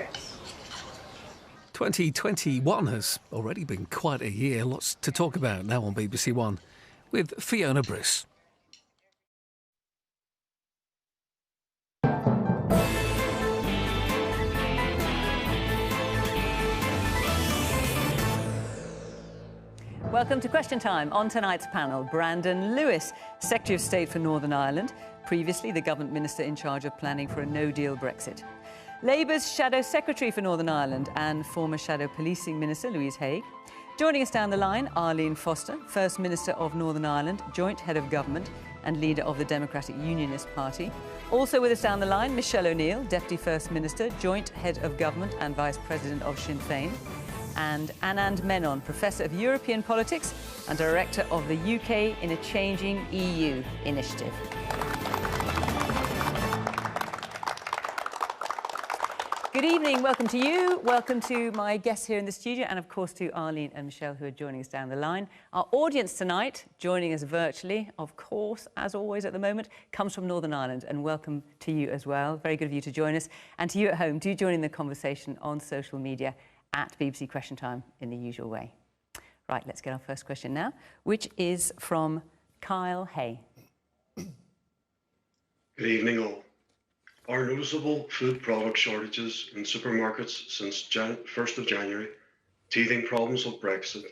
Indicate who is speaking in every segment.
Speaker 1: starts.
Speaker 2: 2021 has already been quite a year. Lots to talk about now on BBC One with Fiona Bruce.
Speaker 3: Welcome to Question Time. On tonight's panel, Brandon Lewis, Secretary of State for Northern Ireland, previously the Government Minister in charge of planning for a no-deal Brexit. Labour's Shadow Secretary for Northern Ireland and former Shadow Policing Minister Louise Haigh. Joining us down the line, Arlene Foster, First Minister of Northern Ireland, Joint Head of Government and Leader of the Democratic Unionist Party. Also with us down the line, Michelle O'Neill, Deputy First Minister, Joint Head of Government and Vice President of Sinn Fein. And Anand Menon, Professor of European Politics and Director of the UK in a Changing EU initiative. Good evening, welcome to you, welcome to my guests here in the studio and of course to Arlene and Michelle who are joining us down the line. Our audience tonight, joining us virtually, of course, as always at the moment, comes from Northern Ireland, and welcome to you as well. Very good of you to join us. And to you at home, do join in the conversation on social media at BBC Question Time in the usual way. Right, let's get our first question now, which is from Kyle Hay.
Speaker 4: Good evening all. Are noticeable food product shortages in supermarkets since 1st of January teething problems of Brexit,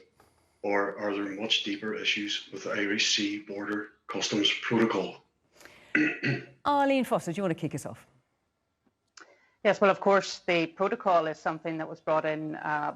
Speaker 4: or are there much deeper issues with the Irish Sea border customs protocol?
Speaker 3: Arlene Foster, do you want to kick us off?
Speaker 1: Yes, well, of course, the protocol is something that was brought in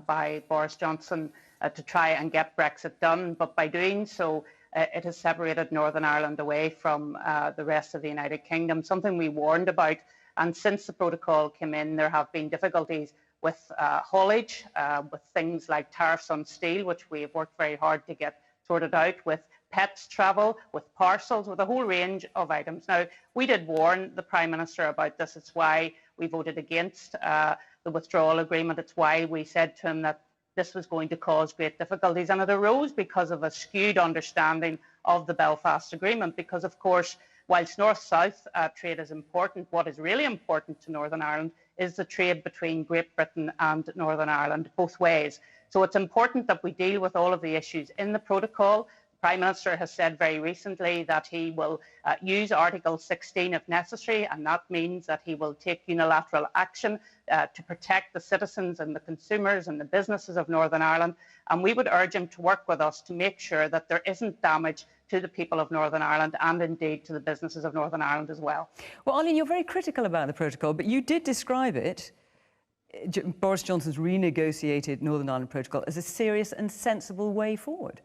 Speaker 1: by Boris Johnson to try and get Brexit done. But by doing so, it has separated Northern Ireland away from the rest of the United Kingdom, something we warned about. And since the protocol came in, there have been difficulties with haulage, with things like tariffs on steel, which we have worked very hard to get sorted out, with pets travel, with parcels, with a whole range of items. Now, we did warn the Prime Minister about this. It's why we voted against the withdrawal agreement. It's why we said to him that this was going to cause great difficulties. And it arose because of a skewed understanding of the Belfast Agreement. Because, of course, whilst North-South trade is important, what is really important to Northern Ireland is the trade between Great Britain and Northern Ireland, both ways. So it's important that we deal with all of the issues in the protocol. Prime Minister has said very recently that he will use Article 16 if necessary, and that means that he will take unilateral action to protect the citizens and the consumers and the businesses of Northern Ireland. And we would urge him to work with us to make sure that there isn't damage to the people of Northern Ireland and indeed to the businesses of Northern Ireland as well.
Speaker 3: Well, Arlene, you're very critical about the protocol, but you did describe it, Boris Johnson's renegotiated Northern Ireland protocol, as a serious and sensible way forward.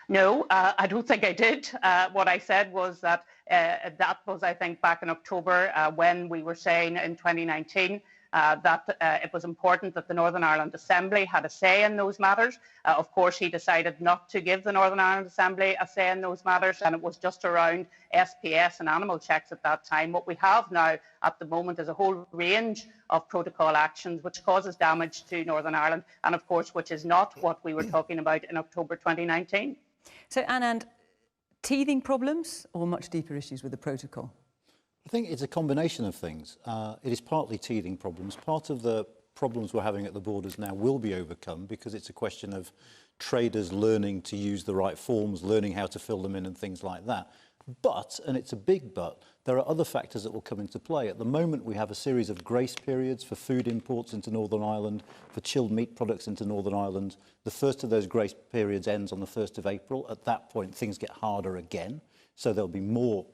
Speaker 1: No, I don't think I did. What I said was that that was, I think, back in October when we were saying in 2019 that it was important that the Northern Ireland Assembly had a say in those matters. Of course, he decided not to give the Northern Ireland Assembly a say in those matters, and it was just around SPS and animal checks at that time. What we have now at the moment is a whole range of protocol actions which causes damage to Northern Ireland, and of course, which is not what we were talking about in October 2019.
Speaker 3: So, Anand, teething problems or much deeper issues with the protocol?
Speaker 5: I think it's a combination of things. It is partly teething problems. Part of the problems we're having at the borders now will be overcome because it's a question of traders learning to use the right forms, learning how to fill them in and things like that. But, and it's a big but, there are other factors that will come into play. At the moment, we have a series of grace periods for food imports into Northern Ireland, for chilled meat products into Northern Ireland. The first of those grace periods ends on the 1st of April. At that point, things get harder again. So there'll be more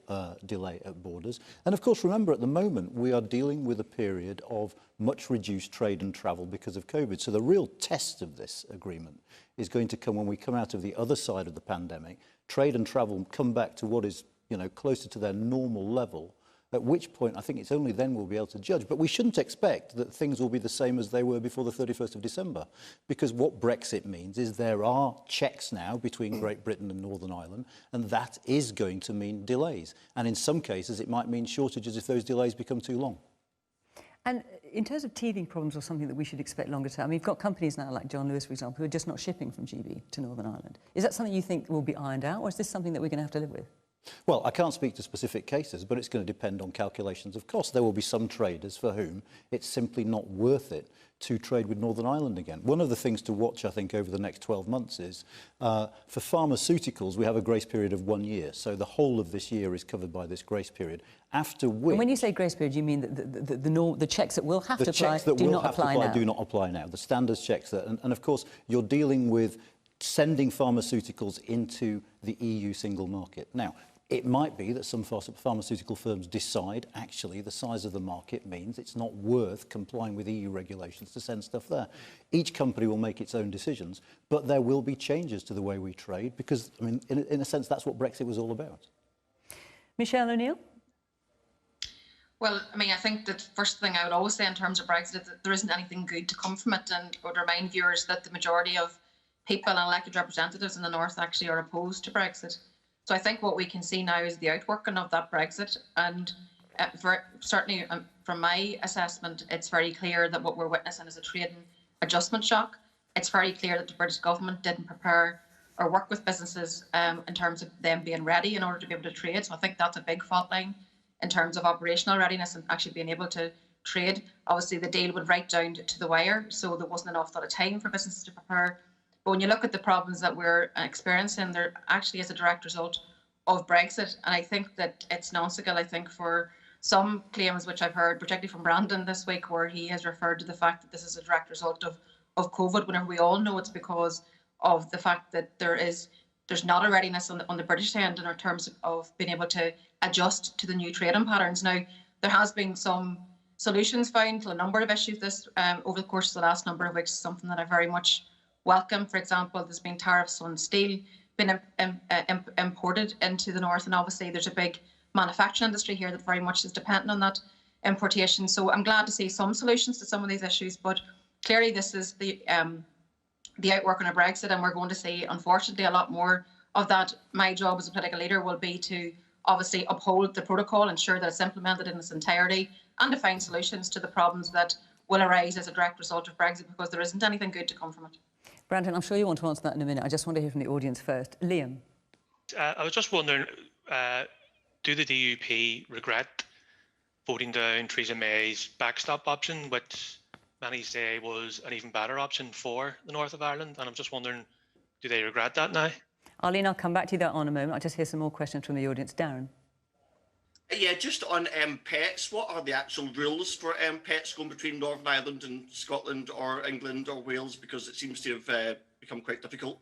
Speaker 5: delay at borders. And of course, remember, at the moment, we are dealing with a period of much reduced trade and travel because of COVID. So the real test of this agreement is going to come when we come out of the other side of the pandemic. Trade and travel come back to what is, closer to their normal level, at which point I think it's only then we'll be able to judge. But we shouldn't expect that things will be the same as they were before the 31st of December, because what Brexit means is there are checks now between Great Britain and Northern Ireland, and that is going to mean delays. And in some cases, it might mean shortages if those delays become too long.
Speaker 3: And in terms of teething problems or something that we should expect longer term, I mean, you've got companies now like John Lewis, for example, who are just not shipping from GB to Northern Ireland. Is that something you think will be ironed out, or is this something that we're going to have to live with?
Speaker 5: Well, I can't speak to specific cases, but it's going to depend on calculations of cost. There will be some traders for whom it's simply not worth it to trade with Northern Ireland again. One of the things to watch, I think, over the next 12 months is, for pharmaceuticals, we have a grace period of 1 year. So the whole of this year is covered by this grace period, after which...
Speaker 3: And when you say grace period, you mean that the checks that will have to apply
Speaker 5: do not apply now. The standards checks that... And of course, you're dealing with sending pharmaceuticals into the EU single market. Now, it might be that some pharmaceutical firms decide, actually, the size of the market means it's not worth complying with EU regulations to send stuff there. Each company will make its own decisions, but there will be changes to the way we trade because, I mean, in a sense, that's what Brexit was all about.
Speaker 3: Michelle O'Neill?
Speaker 6: Well, I mean, I think that first thing I would always say in terms of Brexit is that there isn't anything good to come from it, and I would remind viewers that the majority of people and elected representatives in the North actually are opposed to Brexit. So I think what we can see now is the outworking of that Brexit, and certainly from my assessment, it's very clear that what we're witnessing is a trading adjustment shock. It's very clear that the British government didn't prepare or work with businesses in terms of them being ready in order to be able to trade. So I think that's a big fault line in terms of operational readiness and actually being able to trade. Obviously, the deal went right down to the wire, so there wasn't an awful lot of time for businesses to prepare. But when you look at the problems that we're experiencing, they're actually as a direct result of Brexit. And I think that it's nonsensical, I think, for some claims which I've heard, particularly from Brandon this week, where he has referred to the fact that this is a direct result of COVID, whenever we all know it's because of the fact that there's not a readiness on the British end in terms of being able to adjust to the new trading patterns. Now, there has been some solutions found to a number of issues over the course of the last number of weeks, something that I very much welcome. For example, there's been tariffs on steel being imported into the North, and obviously there's a big manufacturing industry here that very much is dependent on that importation. So I'm glad to see some solutions to some of these issues, but clearly this is the outworking of Brexit, and we're going to see, unfortunately, a lot more of that. My job as a political leader will be to obviously uphold the protocol, ensure that it's implemented in its entirety, and to find solutions to the problems that will arise as a direct result of Brexit, because there isn't anything good to come from it.
Speaker 3: Brandon, I'm sure you want to answer that in a minute. I just want to hear from the audience first. Liam?
Speaker 7: I was just wondering, do the DUP regret voting down Theresa May's backstop option, which many say was an even better option for the North of Ireland? And I'm just wondering, do they regret that now?
Speaker 3: Arlene, I'll come back to you that on a moment. I'll just hear some more questions from the audience. Darren?
Speaker 8: Yeah, just on pets, what are the actual rules for pets going between Northern Ireland and Scotland or England or Wales? Because it seems to have become quite difficult.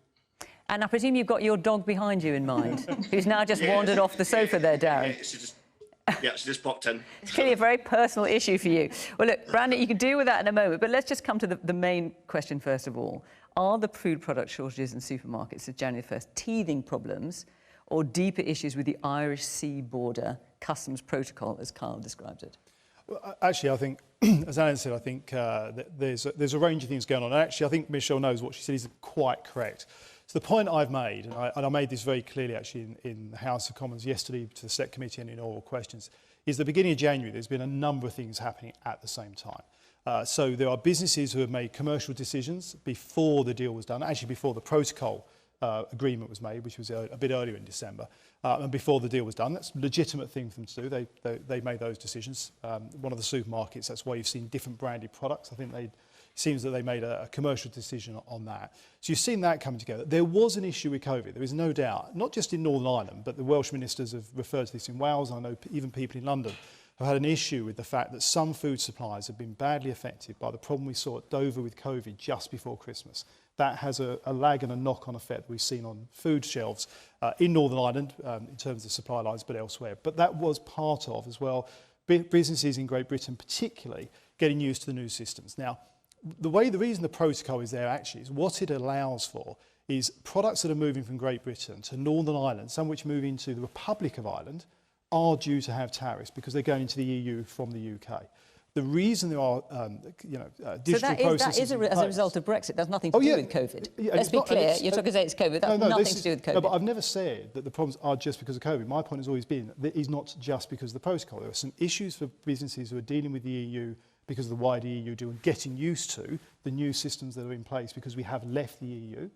Speaker 3: And I presume you've got your dog behind you in mind, who's now just wandered off the sofa there, Darren.
Speaker 8: She just popped in.
Speaker 3: It's clearly a very personal issue for you. Well, look, Brandon, you can deal with that in a moment, but let's just come to the main question first of all. Are the food product shortages in supermarkets since January 1st teething problems or deeper issues with the Irish Sea border customs protocol, as Carl described it?
Speaker 9: Well, actually, I think, as Anand said, I think that there's a range of things going on. And actually, I think Michelle knows what she said is quite correct. So the point I've made, and I made this very clearly actually in the House of Commons yesterday to the Select Committee and in oral questions, is the beginning of January there's been a number of things happening at the same time. So there are businesses who have made commercial decisions before the deal was done, actually before the protocol agreement was made, which was a bit earlier in December, and before the deal was done. That's a legitimate thing for them to do. They made those decisions. One of the supermarkets, that's why you've seen different branded products. I think it seems that they made a commercial decision on that. So you've seen that coming together. There was an issue with COVID, there is no doubt, not just in Northern Ireland, but the Welsh ministers have referred to this in Wales. I know even people in London have had an issue with the fact that some food supplies have been badly affected by the problem we saw at Dover with COVID just before Christmas. That has a lag and a knock-on effect we've seen on food shelves in Northern Ireland in terms of supply lines, but elsewhere. But that was part of, as well, businesses in Great Britain particularly getting used to the new systems. Now, the reason the protocol is there actually is what it allows for is products that are moving from Great Britain to Northern Ireland, some which move into the Republic of Ireland, are due to have tariffs because they're going into the EU from the UK. The reason there are, digital processes... So that is as a result of Brexit. That's nothing to do with COVID. Yeah, let's be clear. You're talking about it's COVID. That's nothing to do with COVID. No, but I've never said that the problems are just because of COVID. My point has always been that it's not just because of the protocol. There are some issues for businesses who are dealing with the EU because of the wider EU deal and getting used to the new systems that are in place because we have left the EU.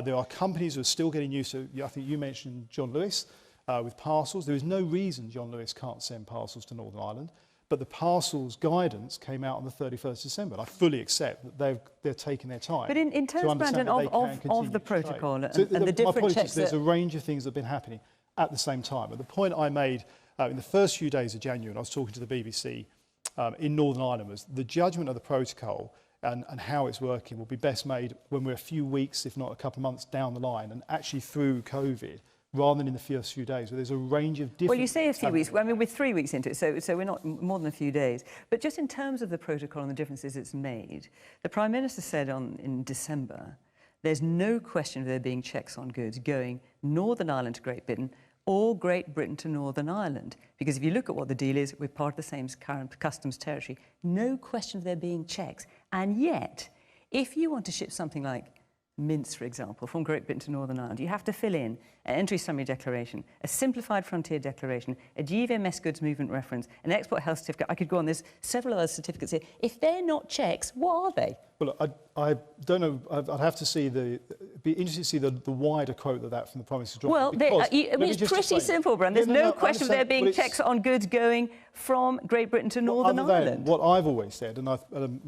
Speaker 9: There are companies who are still getting used to, I think you mentioned John Lewis, with parcels. There is no reason John Lewis can't send parcels to Northern Ireland, but the parcels guidance came out on the 31st of December. I fully accept that they're taking their time.
Speaker 3: But in terms, Brandon, of the protocol and the different checks,
Speaker 9: there's a range of things that have been happening at the same time. But the point I made in the first few days of January, when I was talking to the BBC in Northern Ireland, was the judgment of the protocol and how it's working will be best made when we're a few weeks, if not a couple of months down the line, and actually through COVID, rather than in the first few days, where there's a range of different...
Speaker 3: Well, you say a few weeks. I mean, we're 3 weeks into it, so we're not more than a few days. But just in terms of the protocol and the differences it's made, the Prime Minister said in December, there's no question of there being checks on goods going Northern Ireland to Great Britain or Great Britain to Northern Ireland. Because if you look at what the deal is, we're part of the same current customs territory. No question of there being checks. And yet, if you want to ship something like mince, for example, from Great Britain to Northern Ireland, you have to fill in an entry summary declaration, a simplified frontier declaration, a GVMS goods movement reference, an export health certificate. I could go on, there's several other certificates here. If they're not checks, what are they?
Speaker 9: Well, I don't know. I'd have to see be interested to see the wider quote of that from the Prime Minister's drop.
Speaker 3: Well, it's pretty simple, Bran. There's no question of there being checks on goods going from Great Britain to Northern Ireland.
Speaker 9: What I've always said, and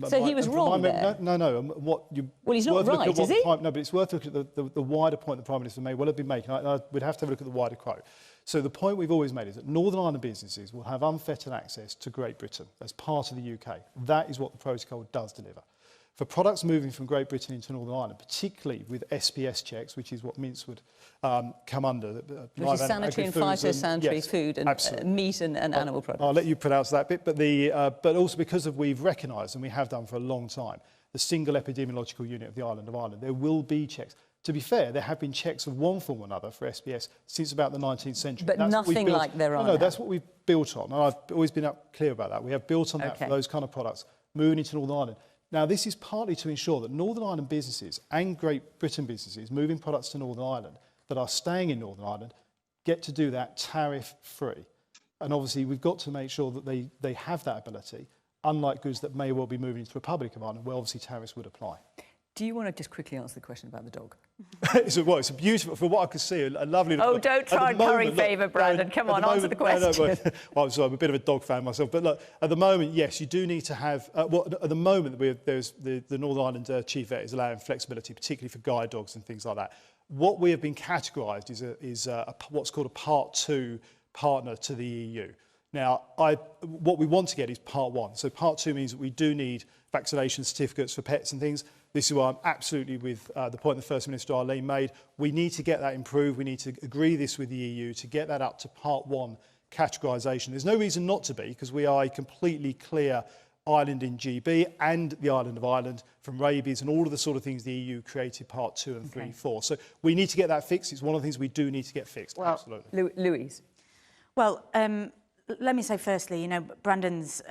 Speaker 3: so he was wrong there?
Speaker 9: No.
Speaker 3: Well, he's not right, is he?
Speaker 9: No, but it's worth looking at the wider point the Prime Minister may well have been making. We'd have to have a look at the wider quote. So the point we've always made is that Northern Ireland businesses will have unfettered access to Great Britain as part of the UK. That is what the protocol does deliver. For products moving from Great Britain into Northern Ireland, particularly with SPS checks, which is what mince would come under.
Speaker 3: Which is sanitary and phytosanitary food and meat and animal products.
Speaker 9: I'll let you pronounce that bit, but also because we've recognised, and we have done for a long time, the single epidemiological unit of the island of Ireland, there will be checks. To be fair, there have been checks of one form or another for SPS since about the 19th century.
Speaker 3: But nothing like there are
Speaker 9: No, that's what we've built on. And I've always been clear about that. We have built on that for those kind of products moving into Northern Ireland. Now, this is partly to ensure that Northern Ireland businesses and Great Britain businesses moving products to Northern Ireland that are staying in Northern Ireland get to do that tariff-free. And obviously, we've got to make sure that they have that ability, unlike goods that may well be moving into the Republic of Ireland, where obviously tariffs would apply.
Speaker 3: Do you want to just quickly answer the question about the dog?
Speaker 9: It's a beautiful, from what I could see, a lovely...
Speaker 3: Oh, don't try and curry favour, Brandon. Come on, answer the question.
Speaker 9: I'm sorry, I'm a bit of a dog fan myself. But look, at the moment, yes, you do need to have... at the moment, there's the Northern Ireland Chief Vet is allowing flexibility, particularly for guide dogs and things like that. What we have been categorised is what's called a Part 2 partner to the EU. Now, what we want to get is Part 1. So Part 2 means that we do need vaccination certificates for pets and things. This is why I'm absolutely with the point the First Minister Arlene made. We need to get that improved. We need to agree this with the EU to get that up to Part 1 categorisation. There's no reason not to be, because we are a completely clear island in GB and the island of Ireland from rabies and all of the sort of things the EU created Part 2 and 3 for. So we need to get that fixed. It's one of the things we do need to get fixed.
Speaker 3: Well,
Speaker 9: absolutely.
Speaker 3: Louise.
Speaker 10: Well, let me say firstly, you know, Brandon's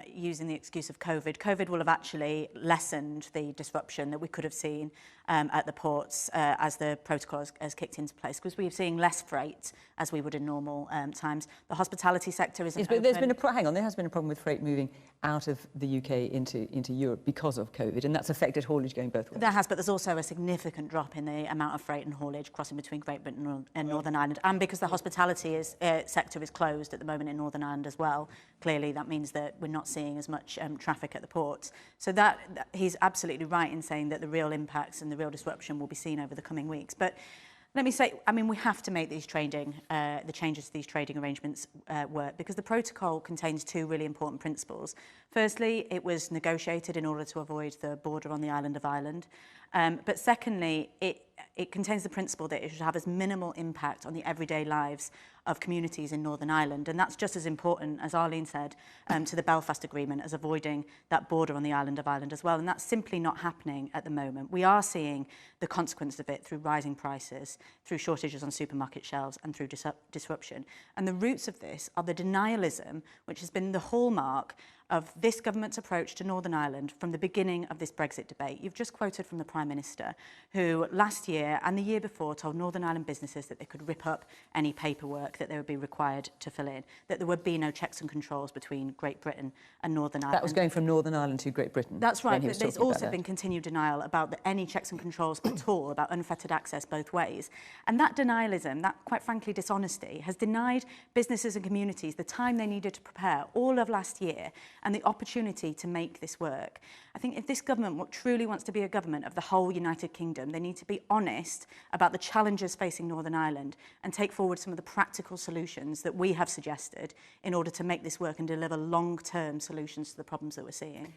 Speaker 10: using the excuse of COVID. COVID will have actually lessened the disruption that we could have seen at the ports as the protocol has kicked into place, because we're seeing less freight as we would in normal times. The hospitality sector isn't open.
Speaker 3: There's been there has been a problem with freight moving out of the UK into Europe because of COVID, and that's affected haulage going both ways.
Speaker 10: There has, but there's also a significant drop in the amount of freight and haulage crossing between Great Britain and Northern Ireland, and because the hospitality sector is closed at the moment in Northern Ireland as well. Clearly, that means that we're not seeing as much traffic at the ports. So that he's absolutely right in saying that the real impacts and the real disruption will be seen over the coming weeks. But let me say, I mean, we have to make these the changes to these trading arrangements work, because the protocol contains two really important principles. Firstly, it was negotiated in order to avoid the border on the island of Ireland. But secondly, it contains the principle that it should have as minimal impact on the everyday lives of communities in Northern Ireland. And that's just as important, as Arlene said, to the Belfast Agreement, as avoiding that border on the island of Ireland as well. And that's simply not happening at the moment. We are seeing the consequence of it through rising prices, through shortages on supermarket shelves, and through disruption. And the roots of this are the denialism, which has been the hallmark of this government's approach to Northern Ireland from the beginning of this Brexit debate. You've just quoted from the Prime Minister, who last year and the year before told Northern Ireland businesses that they could rip up any paperwork that they would be required to fill in, that there would be no checks and controls between Great Britain and Northern Ireland.
Speaker 3: That was going from Northern Ireland to Great Britain.
Speaker 10: That's right, but there's also been continued denial about any checks and controls at all, about unfettered access both ways. And that denialism, that quite frankly dishonesty, has denied businesses and communities the time they needed to prepare all of last year and the opportunity to make this work. I think if this government truly wants to be a government of the whole United Kingdom, they need to be honest about the challenges facing Northern Ireland and take forward some of the practical solutions that we have suggested in order to make this work and deliver long-term solutions to the problems that we're seeing.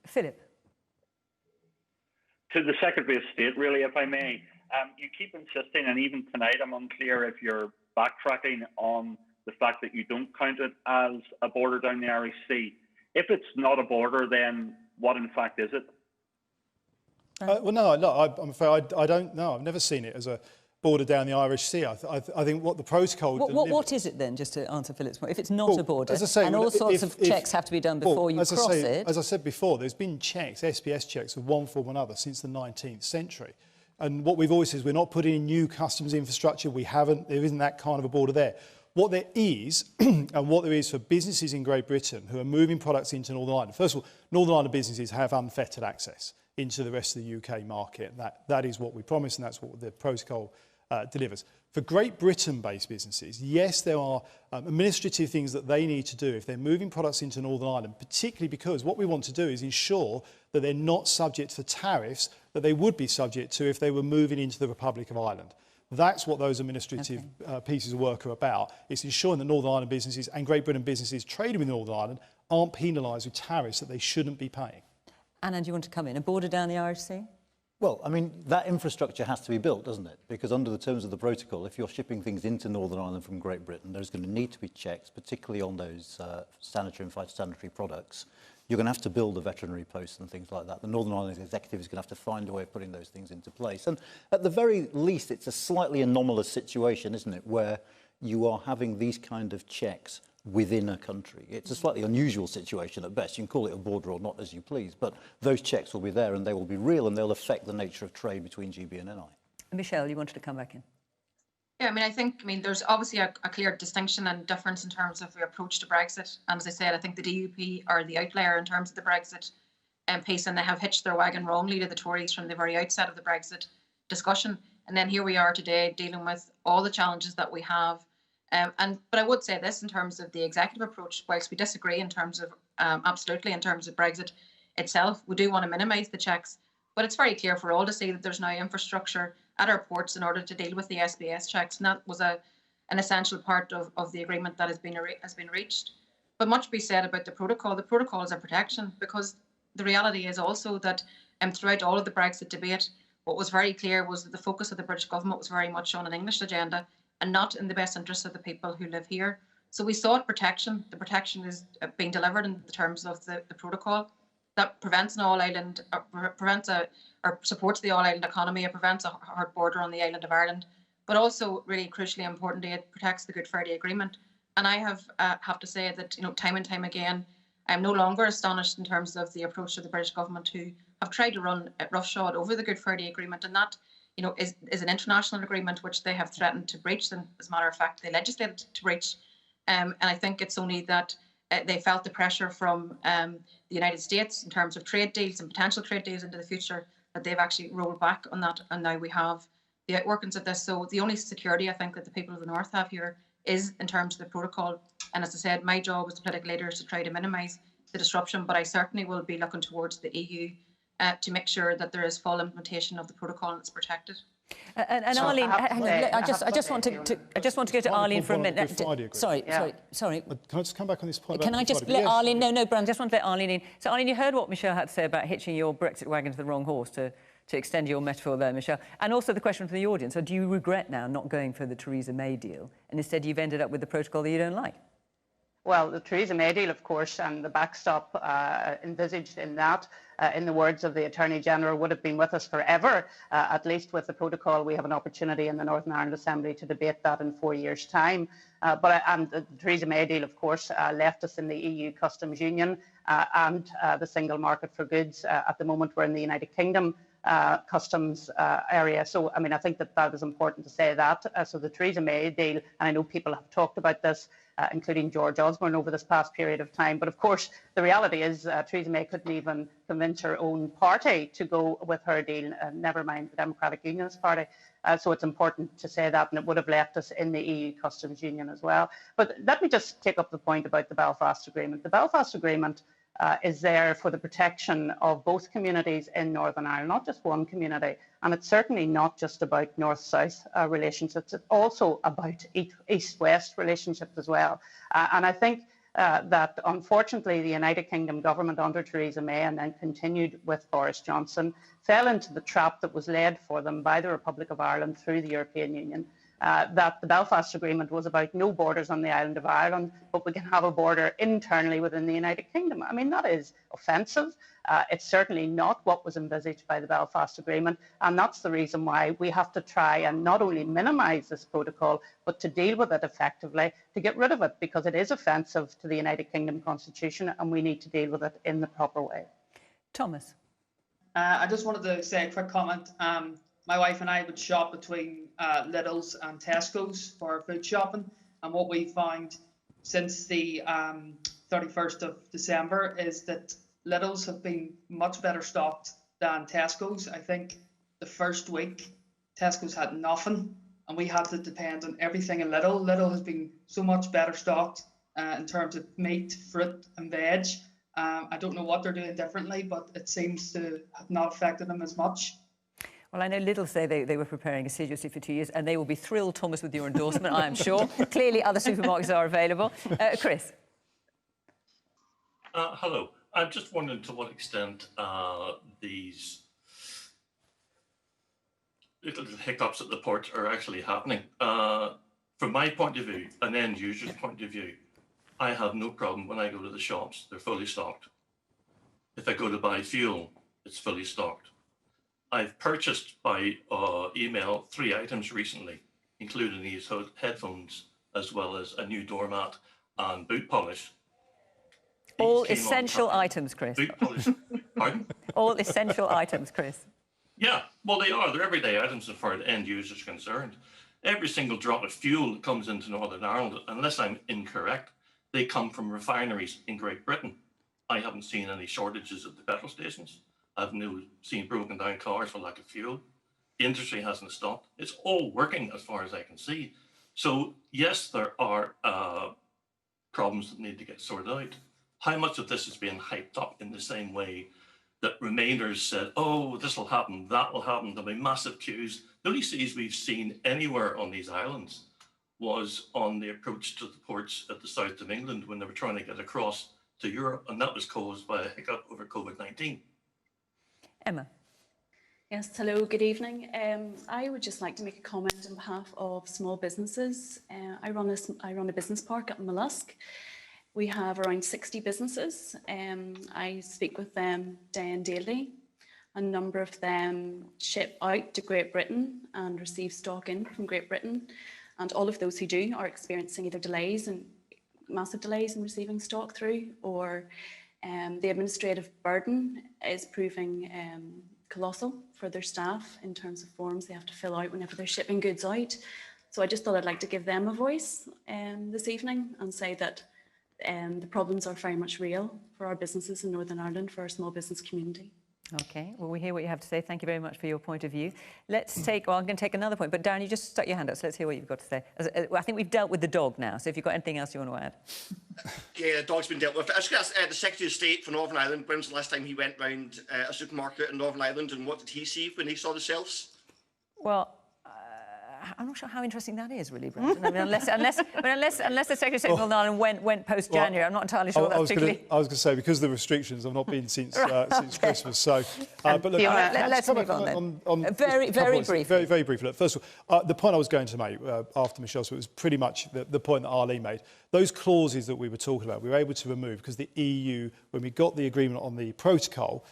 Speaker 3: Philip.
Speaker 11: To the Secretary of State, really, if I may, you keep insisting, and even tonight I'm unclear if you're backtracking on the fact that you don't count it as a border down the Irish Sea. If it's not a border, then what in fact is it?
Speaker 9: Well, no, look, I'm afraid I don't know. I've never seen it as a border down the Irish Sea. I think what the protocol...
Speaker 3: What is it then, just to answer Philip's point? If it's not a border,
Speaker 9: as I say,
Speaker 3: and all sorts of checks have to be done before you cross it...
Speaker 9: As I said before, there's been checks, SPS checks of one form or another since the 19th century. And what we've always said is we're not putting in new customs infrastructure. There isn't that kind of a border there. What there is, and what there is for businesses in Great Britain who are moving products into Northern Ireland, first of all, Northern Ireland businesses have unfettered access into the rest of the UK market. That is what we promise, and that's what the protocol delivers. For Great Britain-based businesses, yes, there are administrative things that they need to do if they're moving products into Northern Ireland, particularly because what we want to do is ensure that they're not subject to tariffs that they would be subject to if they were moving into the Republic of Ireland. That's what those administrative pieces of work are about. It's ensuring that Northern Ireland businesses and Great Britain businesses trading with Northern Ireland aren't penalised with tariffs that they shouldn't be paying.
Speaker 3: Anand, do you want to come in? A border down the Irish Sea?
Speaker 5: Well, I mean, that infrastructure has to be built, doesn't it? Because under the terms of the protocol, if you're shipping things into Northern Ireland from Great Britain, there's going to need to be checks, particularly on those sanitary and phytosanitary products. You're going to have to build a veterinary post and things like that. The Northern Ireland Executive is going to have to find a way of putting those things into place. And at the very least, it's a slightly anomalous situation, isn't it, where you are having these kind of checks within a country. It's a slightly unusual situation at best. You can call it a border or not as you please, but those checks will be there and they will be real and they'll affect the nature of trade between GB and NI.
Speaker 3: Michelle, you wanted to come back in.
Speaker 6: Yeah, I mean, there's obviously a clear distinction and difference in terms of the approach to Brexit. And as I said, I think the DUP are the outlier in terms of the Brexit piece, and they have hitched their wagon wrongly to the Tories from the very outset of the Brexit discussion. And then here we are today dealing with all the challenges that we have. But I would say this in terms of the executive approach, whilst we disagree in terms of, absolutely in terms of Brexit itself, we do want to minimise the checks. But it's very clear for all to see that there's now infrastructure at our ports in order to deal with the SBS checks. And that was an essential part of the agreement that has been reached. But much be said about the protocol. The protocol is a protection, because the reality is also that throughout all of the Brexit debate, what was very clear was that the focus of the British government was very much on an English agenda and not in the best interests of the people who live here. So we sought protection. The protection is being delivered in the terms of the protocol. That prevents an all-island, or supports the all-island economy. It prevents a hard border on the island of Ireland, but also, really crucially importantly, it protects the Good Friday Agreement. And I have to say that, time and time again, I'm no longer astonished in terms of the approach of the British government, who have tried to run roughshod over the Good Friday Agreement, and that, is an international agreement which they have threatened to breach. And as a matter of fact, they legislated to breach. And I think it's only that they felt the pressure from the United States in terms of trade deals and potential trade deals into the future that they've actually rolled back on that. And now we have the outworkings of this. So the only security I think that the people of the North have here is in terms of the protocol. And as I said, my job as a political leader is to try to minimise the disruption, but I certainly will be looking towards the EU to make sure that there is full implementation of the protocol and it's protected.
Speaker 3: And so Arlene, I just want to go to Arlene for a minute. Sorry.
Speaker 9: Can I just come back on this point?
Speaker 3: Can I just let Arlene? No, Brand. Just want to let Arlene in. So, Arlene, you heard what Michelle had to say about hitching your Brexit wagon to the wrong horse, to extend your metaphor there, Michelle, and also the question from the audience. So, do you regret now not going for the Theresa May deal, and instead you've ended up with the protocol that you don't like?
Speaker 1: Well, the Theresa May deal, of course, and the backstop envisaged in that, in the words of the Attorney General, would have been with us forever. At least with the protocol, we have an opportunity in the Northern Ireland Assembly to debate that in 4 years' time. And the Theresa May deal, of course, left us in the EU customs union and the single market for goods. At the moment, we're in the United Kingdom customs area. So, I mean, I think that is important to say that. So the Theresa May deal, and I know people have talked about this, including George Osborne over this past period of time. But of course, the reality is Theresa May couldn't even convince her own party to go with her deal, never mind the Democratic Unionist Party. So it's important to say that, and it would have left us in the EU customs union as well. But let me just take up the point about the Belfast Agreement. The Belfast Agreement is there for the protection of both communities in Northern Ireland, not just one community. And it's certainly not just about north-south relationships, it's also about east-west relationships as well. And I think that unfortunately the United Kingdom government under Theresa May and then continued with Boris Johnson fell into the trap that was laid for them by the Republic of Ireland through the European Union. That the Belfast Agreement was about no borders on the island of Ireland, but we can have a border internally within the United Kingdom. I mean, that is offensive. It's certainly not what was envisaged by the Belfast Agreement, and that's the reason why we have to try and not only minimise this protocol, but to deal with it effectively, to get rid of it, because it is offensive to the United Kingdom Constitution, and we need to deal with it in the proper way.
Speaker 3: Thomas.
Speaker 12: I just wanted to say a quick comment. My wife and I would shop between Lidl's and Tesco's for food shopping, and what we found since the 31st of December is that Lidl's have been much better stocked than Tesco's. I think the first week Tesco's had nothing, and we had to depend on everything in Lidl. Lidl has been so much better stocked in terms of meat, fruit and veg. I don't know what they're doing differently, but it seems to have not affected them as much.
Speaker 3: Well, I know Lidl say they were preparing assiduously for 2 years, and they will be thrilled, Thomas, with your endorsement, I am sure. Clearly, other supermarkets are available. Chris.
Speaker 13: Hello. I'm just wondering to what extent these little hiccups at the port are actually happening. From my point of view, an end user's point of view, I have no problem when I go to the shops. They're fully stocked. If I go to buy fuel, it's fully stocked. I've purchased by email 3 items recently, including these headphones, as well as a new doormat and boot polish.
Speaker 3: All essential items, Chris.
Speaker 13: Boot polish. Pardon?
Speaker 3: All essential items, Chris.
Speaker 13: Yeah, well, they are. They're everyday items as far as end users concerned. Every single drop of fuel that comes into Northern Ireland, unless I'm incorrect, they come from refineries in Great Britain. I haven't seen any shortages at the petrol stations. I've seen broken down cars for lack of fuel. The industry hasn't stopped. It's all working as far as I can see. So yes, there are problems that need to get sorted out. How much of this is being hyped up in the same way that Remainers said, oh, this will happen, that will happen, there'll be massive queues. The only seas we've seen anywhere on these islands was on the approach to the ports at the south of England when they were trying to get across to Europe, and that was caused by a hiccup over COVID-19.
Speaker 3: Emma.
Speaker 14: Yes, hello, good evening. I would just like to make a comment on behalf of small businesses. I run a business park up in Mollusk. We have around 60 businesses. I speak with them day and daily. A number of them ship out to Great Britain and receive stock in from Great Britain. And all of those who do are experiencing either massive delays in receiving stock through, or the administrative burden is proving colossal for their staff in terms of forms they have to fill out whenever they're shipping goods out. So I just thought I'd like to give them a voice this evening and say that the problems are very much real for our businesses in Northern Ireland, for our small business community.
Speaker 3: Okay, well, we hear what you have to say. Thank you very much for your point of view. Let's take, well, I'm going to take another point, but Darren, you just stuck your hand up, so let's hear what you've got to say. I think we've dealt with the dog now, so if you've got anything else you want to add.
Speaker 8: Yeah, the dog's been dealt with. I was going to ask the Secretary of State for Northern Ireland, when's the last time he went round a supermarket in Northern Ireland, and what did he see when he saw the shelves?
Speaker 3: Well, I'm not sure how interesting that is, really, Brendan. I mean, unless the Secretary of State of Northern Ireland went post-January, I'm not entirely sure that's particularly...
Speaker 9: I was going to say, because of the restrictions, I've not been since since Christmas. So, but look,
Speaker 3: let's move on then. Very briefly.
Speaker 9: Very briefly. Look, first of all, the point I was going to make after Michelle, so it was pretty much the point that Arlene made. Those clauses that we were talking about, we were able to remove because the EU, when we got the agreement on the protocol,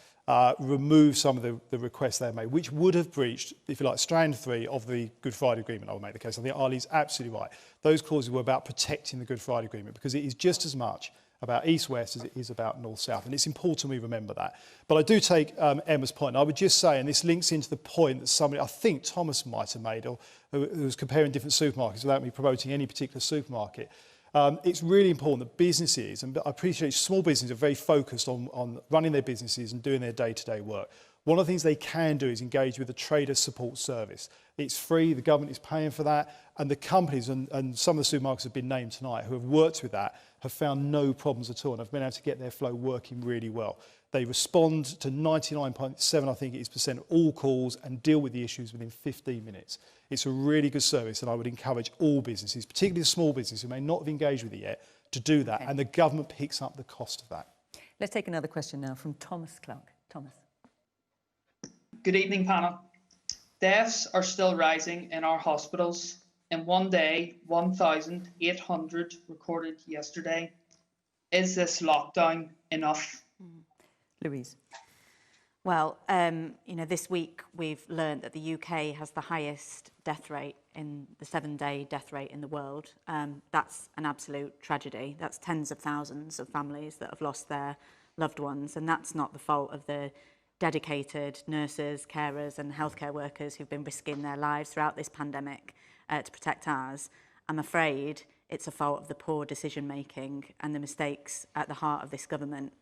Speaker 9: remove some of the requests they made, which would have breached, if you like, strand 3 of the Good Friday Agreement. I will make the case. I think Arlene's absolutely right. Those clauses were about protecting the Good Friday Agreement because it is just as much about East-West as it is about North-South, and it's important we remember that. But I do take Emma's point. I would just say, and this links into the point that somebody, I think Thomas might have made, or who was comparing different supermarkets without me promoting any particular supermarket. It's really important that businesses, and I appreciate small businesses are very focused on running their businesses and doing their day-to-day work. One of the things they can do is engage with a trader support service. It's free, the government is paying for that, and the companies, and some of the supermarkets have been named tonight, who have worked with that, have found no problems at all and have been able to get their flow working really well. They respond to 99.7%, I think it is, of all calls and deal with the issues within 15 minutes. It's a really good service, and I would encourage all businesses, particularly the small businesses who may not have engaged with it yet, to do that, and the government picks up the cost of that.
Speaker 3: Let's take another question now from Thomas Clark. Thomas.
Speaker 12: Good evening, panel. Deaths are still rising in our hospitals. In one day, 1,800 recorded yesterday. Is this lockdown enough?
Speaker 3: Louise.
Speaker 10: Well, you know, this week we've learned that the UK has the highest death rate in the 7-day death rate in the world. That's an absolute tragedy. That's tens of thousands of families that have lost their loved ones, and that's not the fault of the dedicated nurses, carers and healthcare workers who've been risking their lives throughout this pandemic to protect ours. I'm afraid it's a fault of the poor decision making and the mistakes at the heart of this government.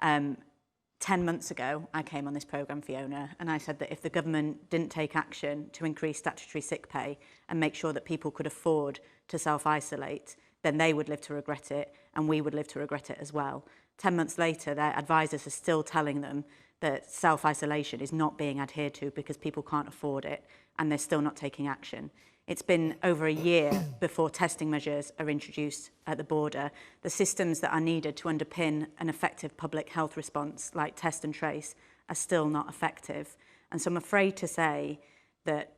Speaker 10: 10 months ago, I came on this programme, Fiona, and I said that if the government didn't take action to increase statutory sick pay and make sure that people could afford to self-isolate, then they would live to regret it and we would live to regret it as well. 10 months later, their advisors are still telling them that self-isolation is not being adhered to because people can't afford it, and they're still not taking action. It's been over a year before testing measures are introduced at the border. The systems that are needed to underpin an effective public health response, like test and trace, are still not effective. And so I'm afraid to say that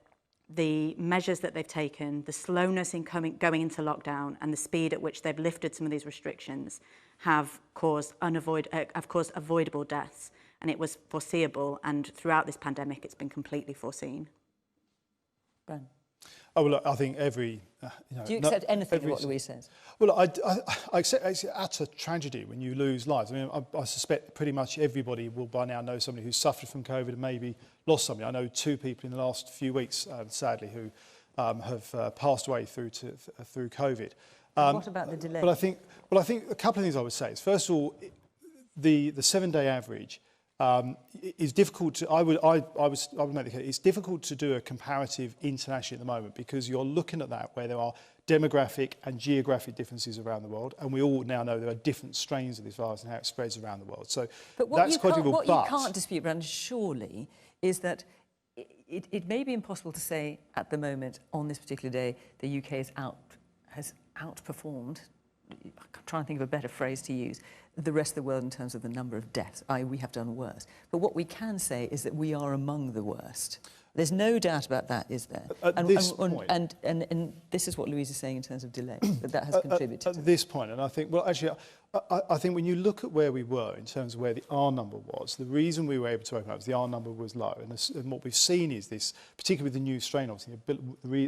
Speaker 10: the measures that they've taken, the slowness in going into lockdown and the speed at which they've lifted some of these restrictions have caused avoidable deaths. And it was foreseeable, and throughout this pandemic, it's been completely foreseen.
Speaker 3: Ben.
Speaker 9: Oh, well, look, I think every...
Speaker 3: Do you accept anything of what Louise says?
Speaker 9: Well, I accept it's utter tragedy when you lose lives. I mean, I suspect pretty much everybody will by now know somebody who's suffered from COVID and maybe lost somebody. I know 2 people in the last few weeks, sadly, who have passed away through COVID.
Speaker 3: What about the delay?
Speaker 9: But I think a couple of things I would say is, first of all, the 7-day average is difficult to, I would make the case, it's difficult to do a comparative internationally at the moment because you're looking at that where there are demographic and geographic differences around the word, and we all now know there are different strains of this virus and how it spreads around the world. So that's quite difficult.
Speaker 3: What you can't dispute, Brandon, surely, is that it may be impossible to say at the moment, on this particular day, the UK has outperformed, I'm trying to think of a better phrase to use, the rest of the world in terms of the number of deaths, i.e. we have done worse. But what we can say is that we are among the worst. There's no doubt about that, is there?
Speaker 9: At this point.
Speaker 3: And this is what Louise is saying in terms of delay, that has contributed.
Speaker 9: At this point, and I think, well, actually, I think when you look at where we were in terms of where the R number was, the reason we were able to open up was the R number was low. And what we've seen is this, particularly with the new strain, obviously,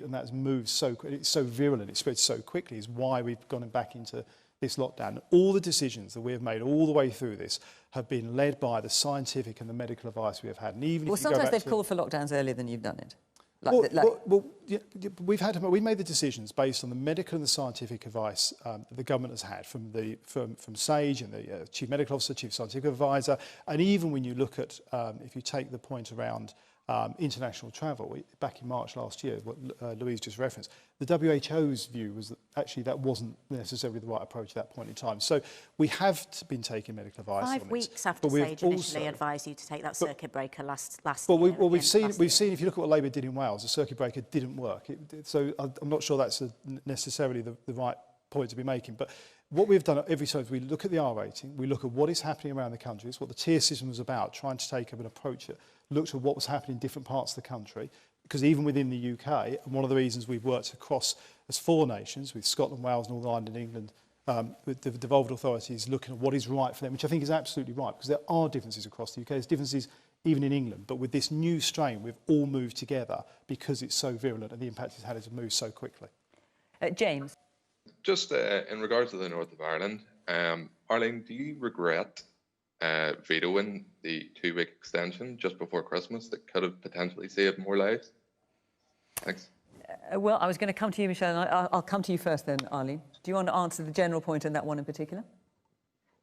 Speaker 9: and that's moved so quickly, it's so virulent, it spreads so quickly, is why we've gone back into this lockdown. All the decisions that we have made all the way through this have been led by the scientific and the medical advice we have had. And even
Speaker 3: well, sometimes they've called for lockdowns earlier than you've done it.
Speaker 9: We've made the decisions based on the medical and the scientific advice that the government has had from SAGE and the Chief Medical Officer, Chief Scientific Advisor, and even when you look at, if you take the point around international travel, back in March last year, what Louise just referenced, the WHO's view was that actually that wasn't necessarily the right approach at that point in time. So we have been taking medical advice.
Speaker 10: 5 weeks after Sage initially advised you to take that circuit breaker last year.
Speaker 9: We've seen if you look at what Labour did in Wales, the circuit breaker didn't work. So I'm not sure that's necessarily the right point to be making. But what we've done every time is we look at the R rating, we look at what is happening around the country. It's what the tier system was about, trying to take up an approach that looked at what was happening in different parts of the country. Because even within the UK, and one of the reasons we've worked across as 4 nations, with Scotland, Wales, Northern Ireland and England, with the devolved authorities looking at what is right for them, which I think is absolutely right, because there are differences across the UK. There's differences even in England. But with this new strain, we've all moved together because it's so virulent and the impact it's had is to move so quickly.
Speaker 3: James.
Speaker 15: Just in regards to the north of Ireland, Arlene, do you regret vetoing the 2-week extension just before Christmas that could have potentially saved more lives? Thanks.
Speaker 3: Well, I was going to come to you, Michelle, and I'll come to you first then, Arlene. Do you want to answer the general point on that one in particular?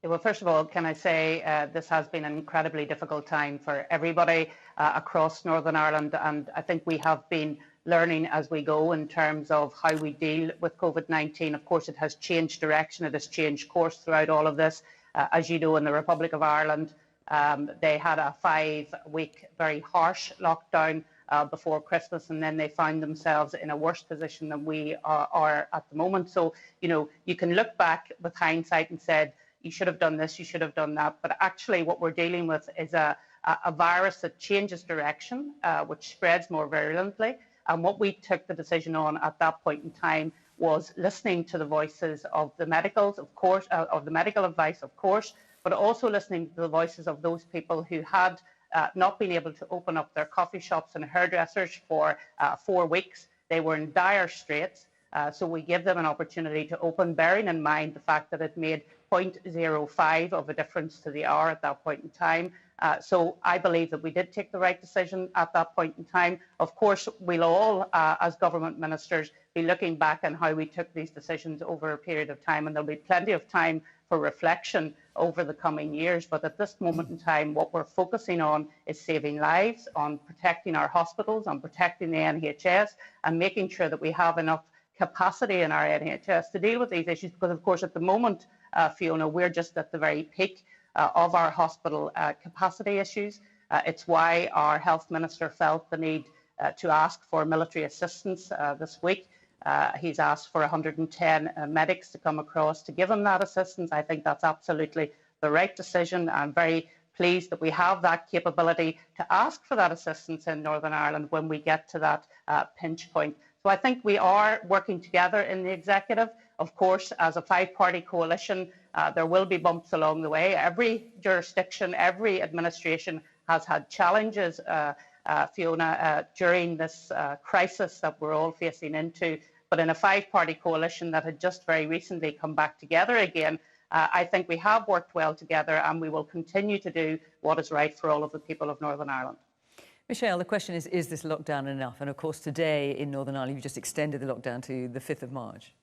Speaker 1: Yeah, well, first of all, can I say this has been an incredibly difficult time for everybody across Northern Ireland, and I think we have been learning as we go in terms of how we deal with COVID-19. Of course, it has changed direction, it has changed course throughout all of this. As you know, in the Republic of Ireland, they had a 5-week very harsh lockdown before Christmas, and then they found themselves in a worse position than we are at the moment. So, you know, you can look back with hindsight and said, you should have done this, you should have done that. But actually what we're dealing with is a virus that changes direction, which spreads more virulently. And what we took the decision on at that point in time was listening to the voices of the medicals, of course, of the medical advice, of course, but also listening to the voices of those people who had not been able to open up their coffee shops and hairdressers for 4 weeks. They were in dire straits. So we give them an opportunity to open, bearing in mind the fact that it made 0.05 of a difference to the hour at that point in time. So I believe that we did take the right decision at that point in time. Of course, we'll all, as government ministers, be looking back on how we took these decisions over a period of time, and there'll be plenty of time for reflection over the coming years. But at this moment in time, what we're focusing on is saving lives, on protecting our hospitals, on protecting the NHS, and making sure that we have enough capacity in our NHS to deal with these issues. Because, of course, at the moment, Fiona, we're just at the very peak of our hospital capacity issues. It's why our health minister felt the need to ask for military assistance this week. He's asked for 110 medics to come across to give him that assistance. I think that's absolutely the right decision. I'm very pleased that we have that capability to ask for that assistance in Northern Ireland when we get to that pinch point. So I think we are working together in the executive. Of course, as a 5-party coalition, there will be bumps along the way. Every jurisdiction, every administration has had challenges, Fiona, during this crisis that we're all facing into. But in a 5-party coalition that had just very recently come back together again, I think we have worked well together, and we will continue to do what is right for all of the people of Northern Ireland.
Speaker 3: Michelle, the question is this lockdown enough? And of course, today in Northern Ireland, you've just extended the lockdown to the 5th of March.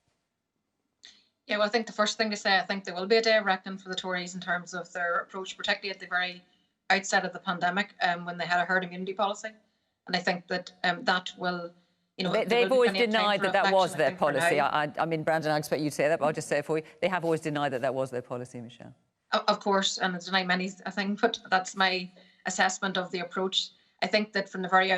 Speaker 6: Yeah, well, I think the first thing to say, I think there will be a day of reckoning for the Tories in terms of their approach, particularly at the very outset of the pandemic, when they had a herd immunity policy. And I think that that will, you know...
Speaker 3: They've always denied that that was their policy. I mean, Brandon, I expect you to say that, but I'll just say it for you. They have always denied that that was their policy, Michelle.
Speaker 6: Of course, and it's denied many, I think, but that's my assessment of the approach. I think that from the very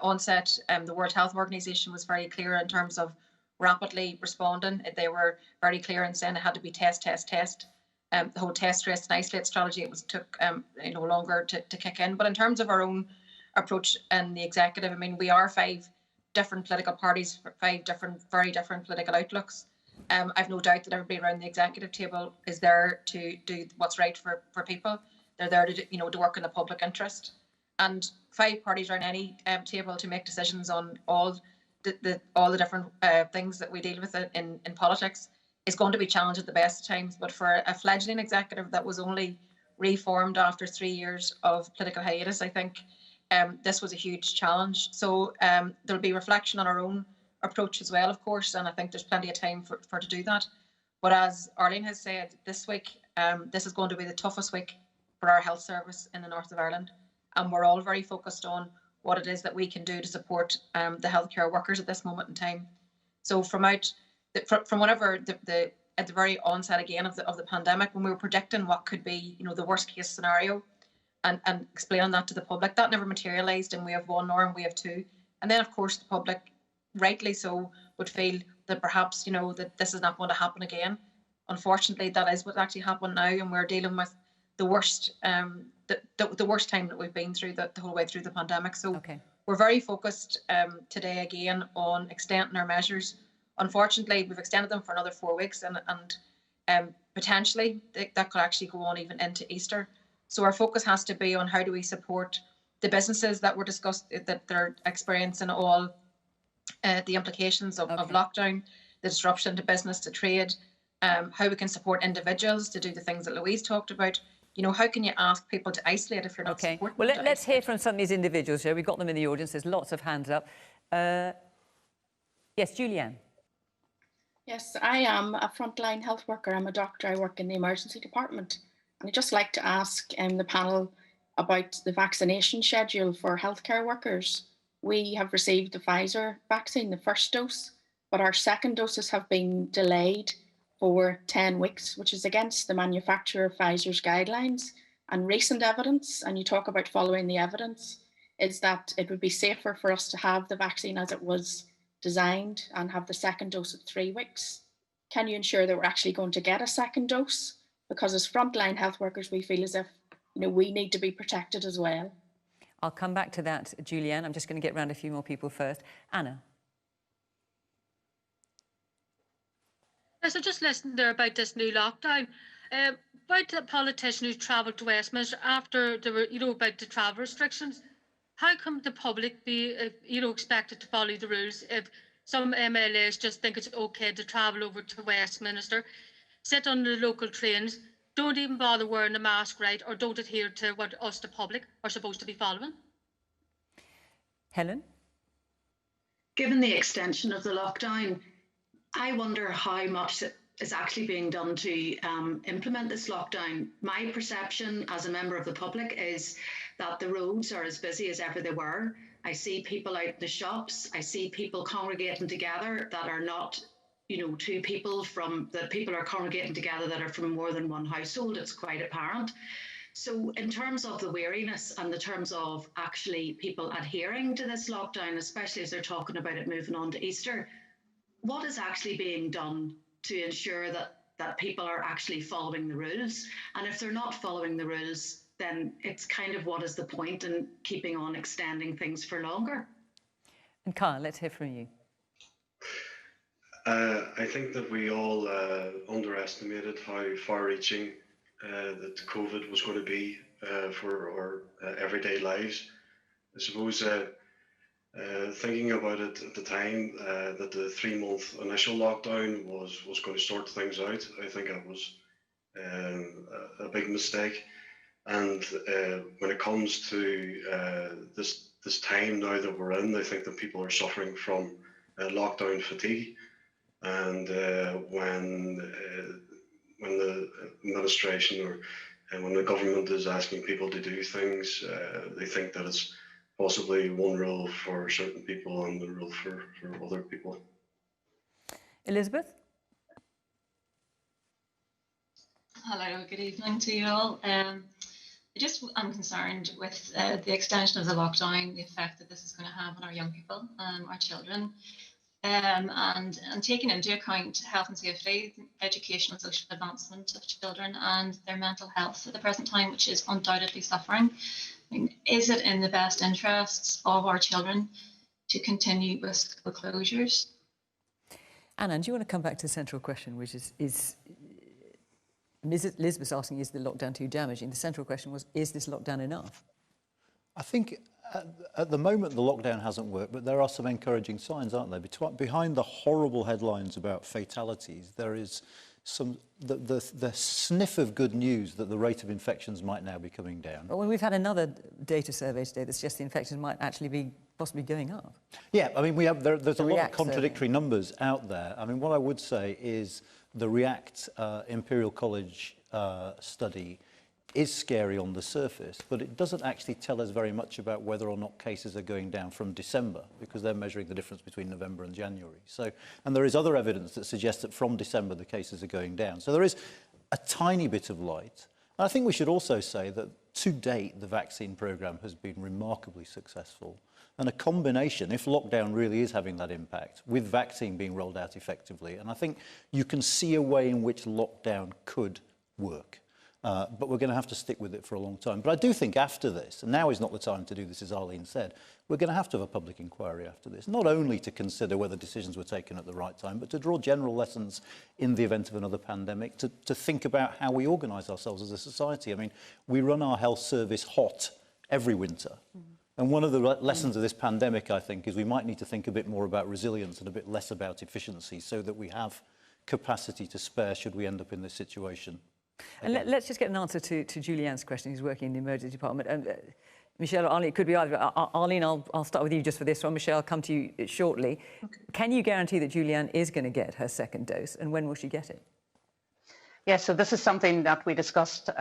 Speaker 6: onset, the World Health Organization was very clear in terms of rapidly responding. They were very clear in saying it had to be test. The whole test, trace and isolate strategy, it took longer to kick in. But in terms of our own approach in the executive, I mean, we are 5 different political parties, 5 very different political outlooks. I've no doubt that everybody around the executive table is there to do what's right for people. They're there to to work in the public interest. And 5 parties around any table to make decisions on all the different things that we deal with in politics is going to be challenged at the best of times. But for a fledgling executive that was only reformed after 3 years of political hiatus, I think this was a huge challenge. So there'll be reflection on our own approach as well, of course, and I think there's plenty of time for to do that. But as Arlene has said, this week, this is going to be the toughest week for our health service in the north of Ireland. And we're all very focused on what it is that we can do to support the healthcare workers at this moment in time. So from whenever at the very onset again of the pandemic, when we were predicting what could be, the worst case scenario, and explaining that to the public, that never materialised in wave 1 nor in wave 2. And then of course the public, rightly so, would feel that perhaps that this is not going to happen again. Unfortunately, that is what actually happened now, and we're dealing with the worst the worst time that we've been through the whole way through the pandemic. So we're very focused today again on extending our measures. Unfortunately, we've extended them for another 4 weeks, and potentially that could actually go on even into Easter. So our focus has to be on how do we support the businesses that were discussed, that they're experiencing all the implications of lockdown, the disruption to business, to trade, how we can support individuals to do the things that Louise talked about. How can you ask people to isolate if you're not supporting
Speaker 3: well,
Speaker 6: them?
Speaker 3: let's hear from some of these individuals here. We've got them in the audience. There's lots of hands up. Yes, Julianne.
Speaker 16: Yes, I am a frontline health worker. I'm a doctor. I work in the emergency department. And I'd just like to ask the panel about the vaccination schedule for healthcare workers. We have received the Pfizer vaccine, the first dose, but our second doses have been delayed for 10 weeks, which is against the manufacturer Pfizer's guidelines. And recent evidence, and you talk about following the evidence, is that it would be safer for us to have the vaccine as it was designed and have the second dose at 3 weeks. Can you ensure that we're actually going to get a second dose? Because as frontline health workers, we feel as if we need to be protected as well.
Speaker 3: I'll come back to that, Julianne. I'm just going to get round a few more people first. Anna.
Speaker 17: So just listening there about this new lockdown, about the politician who travelled to Westminster after there were, about the travel restrictions. How come the public be, expected to follow the rules if some MLAs just think it's okay to travel over to Westminster, sit on the local trains, don't even bother wearing a mask, right, or don't adhere to what us, the public, are supposed to be following?
Speaker 3: Helen?
Speaker 18: Given the extension of the lockdown, I wonder how much is actually being done to implement this lockdown. My perception as a member of the public is that the roads are as busy as ever they were. I see people out in the shops. I see people congregating together that are not, two people people are congregating together that are from more than one household. It's quite apparent. So in terms of the wariness and the terms of actually people adhering to this lockdown, especially as they're talking about it moving on to Easter, what is actually being done to ensure that people are actually following the rules? And if they're not following the rules, then it's kind of what is the point in keeping on extending things for longer?
Speaker 3: And Kyle, let's hear from you.
Speaker 4: I think that we all underestimated how far-reaching that COVID was going to be for our everyday lives. I suppose thinking about it at the time that the 3-month initial lockdown was going to sort things out, I think that was a big mistake. And when it comes to this time now that we're in, I think that people are suffering from lockdown fatigue. And when the administration or when the government is asking people to do things, they think that it's possibly one rule for certain people and the rule for other people.
Speaker 3: Elizabeth?
Speaker 19: Hello, good evening to you all. I'm concerned with the extension of the lockdown, the effect that this is going to have on our young people, our children, and taking into account health and safety, education and social advancement of children and their mental health at the present time, which is undoubtedly suffering. I mean, is it in the best interests of our children to continue with school closures?
Speaker 3: Anand, do you want to come back to the central question, which is Elizabeth's asking, is the lockdown too damaging? The central question was, is this lockdown enough?
Speaker 5: I think at the moment the lockdown hasn't worked, but there are some encouraging signs, aren't there? Behind the horrible headlines about fatalities, there is the sniff of good news that the rate of infections might now be coming down.
Speaker 3: Well, we've had another data survey today that suggests the infections might actually be possibly going up.
Speaker 5: Yeah, I mean, there's a lot of contradictory numbers out there. I mean, what I would say is the React Imperial College study is scary on the surface, but it doesn't actually tell us very much about whether or not cases are going down from December, because they're measuring the difference between November and January. So, and there is other evidence that suggests that from December the cases are going down. So there is a tiny bit of light. And I think we should also say that to date the vaccine programme has been remarkably successful. And a combination, if lockdown really is having that impact, with vaccine being rolled out effectively, and I think you can see a way in which lockdown could work. But we're going to have to stick with it for a long time. But I do think after this, and now is not the time to do this, as Arlene said, we're going to have a public inquiry after this, not only to consider whether decisions were taken at the right time, but to draw general lessons in the event of another pandemic, to think about how we organise ourselves as a society. I mean, we run our health service hot every winter. And one of the lessons of this pandemic, I think, is we might need to think a bit more about resilience and a bit less about efficiency, so that we have capacity to spare should we end up in this situation.
Speaker 3: And let's just get an answer to Julianne's question, who's working in the emergency department. Michelle or Arlene, it could be either. Arlene, I'll start with you just for this one. Michelle, I'll come to you shortly. Okay. Can you guarantee that Julianne is going to get her second dose, and when will she get it?
Speaker 1: Yeah, so this is something that we discussed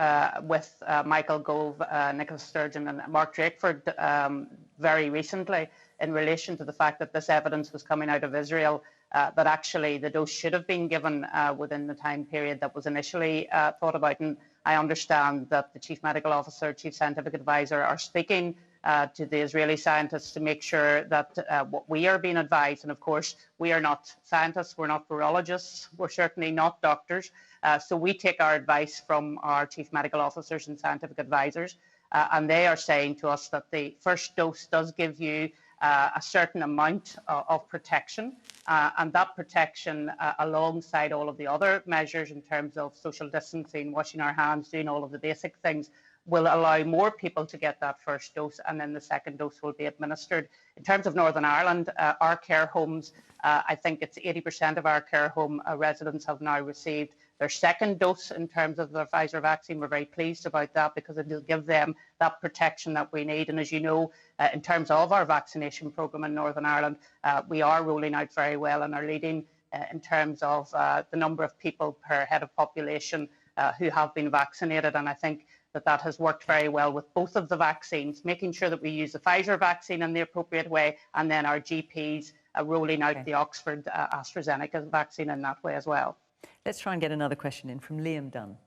Speaker 1: with Michael Gove, Nicola Sturgeon and Mark Drakeford very recently, in relation to the fact that this evidence was coming out of Israel, that actually the dose should have been given within the time period that was initially thought about. And I understand that the Chief Medical Officer, Chief Scientific Advisor are speaking to the Israeli scientists to make sure that what we are being advised, and of course we are not scientists, we're not virologists, we're certainly not doctors, so we take our advice from our Chief Medical Officers and Scientific Advisors, and they are saying to us that the first dose does give you a certain amount of protection, and that protection alongside all of the other measures in terms of social distancing, washing our hands, doing all of the basic things, will allow more people to get that first dose, and then the second dose will be administered. In terms of Northern Ireland, our care homes, I think it's 80% of our care home residents have now received their second dose in terms of the Pfizer vaccine. We're very pleased about that, because it will give them that protection that we need. And as you know, in terms of our vaccination programme in Northern Ireland, we are rolling out very well and are leading in terms of the number of people per head of population who have been vaccinated. And I think that has worked very well with both of the vaccines, making sure that we use the Pfizer vaccine in the appropriate way, and then our GPs rolling out the Oxford AstraZeneca vaccine in that way as well.
Speaker 3: Let's try and get another question in from Liam Dunn.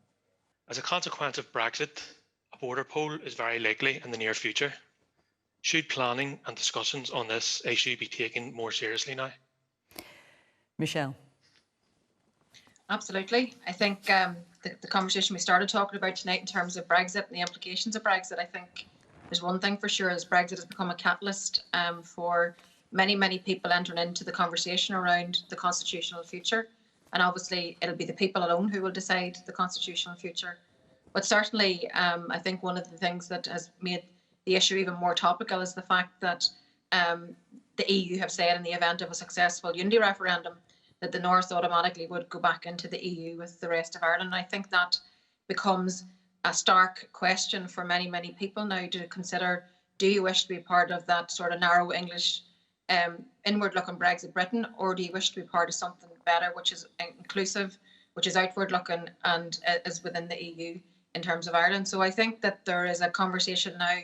Speaker 7: As a consequence of Brexit, a border poll is very likely in the near future. Should planning and discussions on this issue be taken more seriously now?
Speaker 3: Michelle.
Speaker 6: Absolutely. I think the conversation we started talking about tonight in terms of Brexit and the implications of Brexit, I think there's one thing for sure, is Brexit has become a catalyst for many, many people entering into the conversation around the constitutional future. And obviously, it'll be the people alone who will decide the constitutional future. But certainly, I think one of the things that has made the issue even more topical is the fact that the EU have said in the event of a successful unity referendum that the North automatically would go back into the EU with the rest of Ireland. And I think that becomes a stark question for many, many people now to consider: do you wish to be part of that sort of narrow English, inward-looking Brexit Britain, or do you wish to be part of something better, which is inclusive, which is outward-looking, and is within the EU in terms of Ireland? So I think that there is a conversation now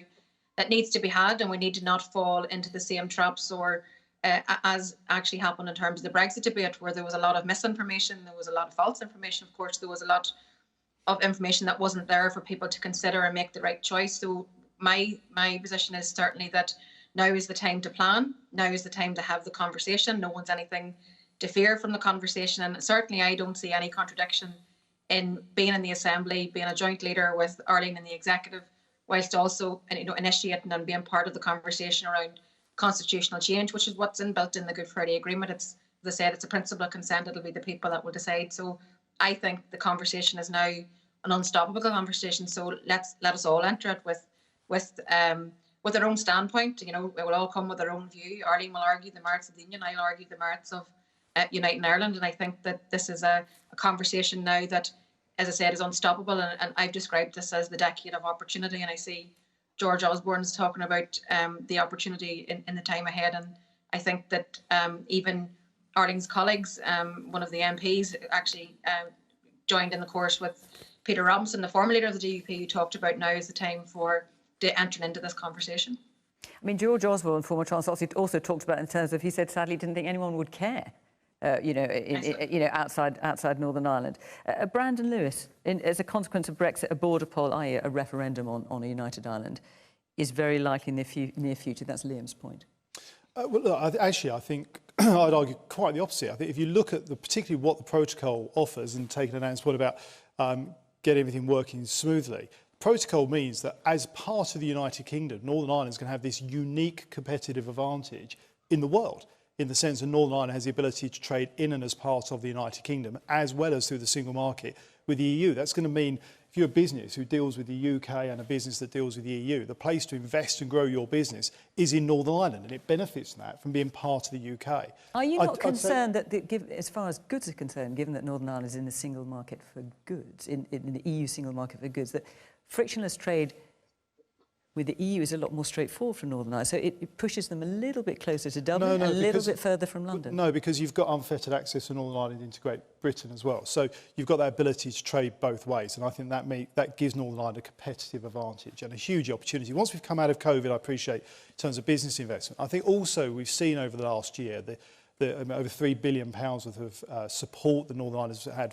Speaker 6: that needs to be had, and we need to not fall into the same traps or as actually happened in terms of the Brexit debate, where there was a lot of misinformation, there was a lot of false information. Of course, there was a lot of information that wasn't there for people to consider and make the right choice. So my position is certainly that now is the time to plan. Now is the time to have the conversation. No one's anything to fear from the conversation, and certainly I don't see any contradiction in being in the Assembly, being a joint leader with Arlene in the executive, whilst also initiating and being part of the conversation around constitutional change, which is what's inbuilt in the Good Friday Agreement. It's, as I said, it's a principle of consent. It'll be the people that will decide. So I think the conversation is now an unstoppable conversation. So let us all enter it with their own standpoint. You know, it will all come with their own view. Arlene will argue the merits of the union. I'll argue the merits of uniting Ireland. And I think that this is a conversation now that, as I said, is unstoppable. And I've described this as the decade of opportunity. And I see George Osborne's talking about the opportunity in the time ahead. And I think that even Arlene's colleagues, one of the MPs actually joined in the course with Peter Robinson, the former leader of the DUP, who talked about now is the time for entering into this conversation.
Speaker 3: I mean, George Osborne, former Chancellor, also talked about in terms of, he said, sadly, didn't think anyone would care, outside Northern Ireland. Brandon Lewis, as a consequence of Brexit, a border poll, i.e. a referendum on a united Ireland, is very likely in the near future. That's Liam's point.
Speaker 9: Well, look, I think I'd argue quite the opposite. I think if you look at particularly what the protocol offers, and taking Anand's point about getting everything working smoothly, protocol means that as part of the United Kingdom, Northern Ireland is going to have this unique competitive advantage in the world, in the sense that Northern Ireland has the ability to trade in and as part of the United Kingdom, as well as through the single market with the EU. That's going to mean if you're a business who deals with the UK and a business that deals with the EU, the place to invest and grow your business is in Northern Ireland, and it benefits from that, from being part of the UK.
Speaker 3: Are you not concerned that, as far as goods are concerned, given that Northern Ireland is in the single market for goods, in the EU single market for goods, that frictionless trade with the EU is a lot more straightforward for Northern Ireland, so it pushes them a little bit closer to Dublin, a little bit further from London? No,
Speaker 9: because you've got unfettered access to Northern Ireland into Great Britain as well. So you've got that ability to trade both ways, and I think that gives Northern Ireland a competitive advantage and a huge opportunity. Once we've come out of COVID, I appreciate, in terms of business investment, I think also we've seen over the last year over £3 billion worth of support that Northern Ireland has had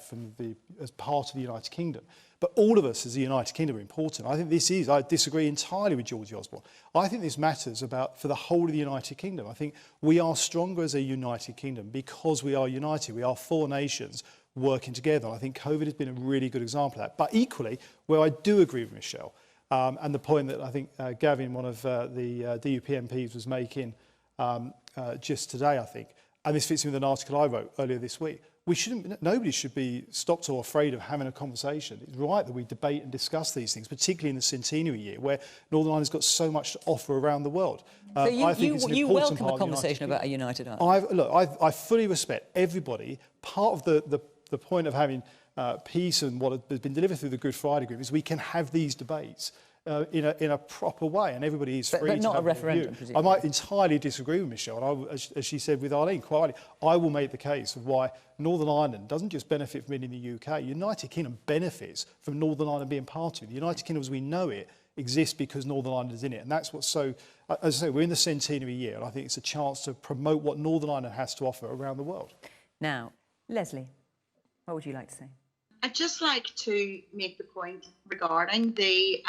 Speaker 9: as part of the United Kingdom. But all of us as the United Kingdom are important. I disagree entirely with George Osborne. I think this matters for the whole of the United Kingdom. I think we are stronger as a United Kingdom because we are united. We are 4 nations working together. I think COVID has been a really good example of that. But equally, where I do agree with Michelle, and the point that I think Gavin, one of the DUP MPs, was making just today, I think, and this fits in with an article I wrote earlier this week, nobody should be stopped or afraid of having a conversation. It's right that we debate and discuss these things, particularly in the centenary year, where Northern Ireland has got so much to offer around the world.
Speaker 3: So you welcome a conversation about a united Ireland?
Speaker 9: I fully respect everybody. Part of the point of having peace and what has been delivered through the Good Friday Agreement is we can have these debates in a proper way, and everybody is free
Speaker 3: but not
Speaker 9: to have
Speaker 3: a referendum,
Speaker 9: view. I might entirely disagree with Michelle, and as she said with Arlene, I will make the case of why Northern Ireland doesn't just benefit from being in the UK. United Kingdom benefits from Northern Ireland being part of it. The United Kingdom, as we know it, exists because Northern Ireland is in it, and that's what's so. As I say, we're in the centenary year, and I think it's a chance to promote what Northern Ireland has to offer around the world.
Speaker 3: Now, Leslie, what would you like to say?
Speaker 20: I'd just like to make the point regarding the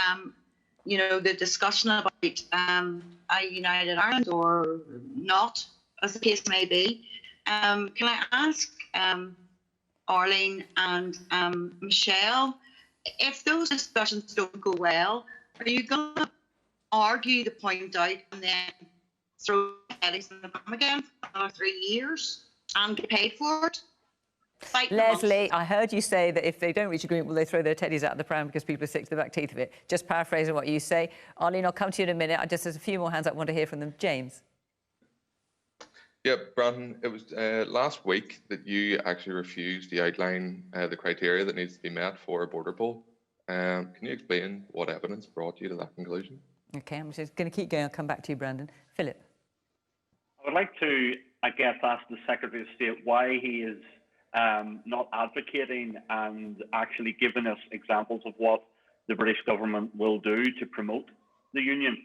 Speaker 20: the discussion about a united Ireland or not, as the case may be. Can I ask Arlene and Michelle, if those discussions don't go well, are you going to argue the point out and then throw headings in the bottom again for another 3 years and get paid for it?
Speaker 3: Leslie, I heard you say that if they don't reach agreement, will they throw their teddies out of the pram because people are sick to the back teeth of it? Just paraphrasing what you say. Arlene, I'll come to you in a minute. There's a few more hands up. I want to hear from them. James.
Speaker 15: Yeah, Brandon, it was last week that you actually refused to outline the criteria that needs to be met for a border poll. Can you explain what evidence brought you to that conclusion?
Speaker 3: OK, I'm just going to keep going. I'll come back to you, Brandon. Philip.
Speaker 11: I would like to, ask the Secretary of State why he is not advocating and actually giving us examples of what the British government will do to promote the union.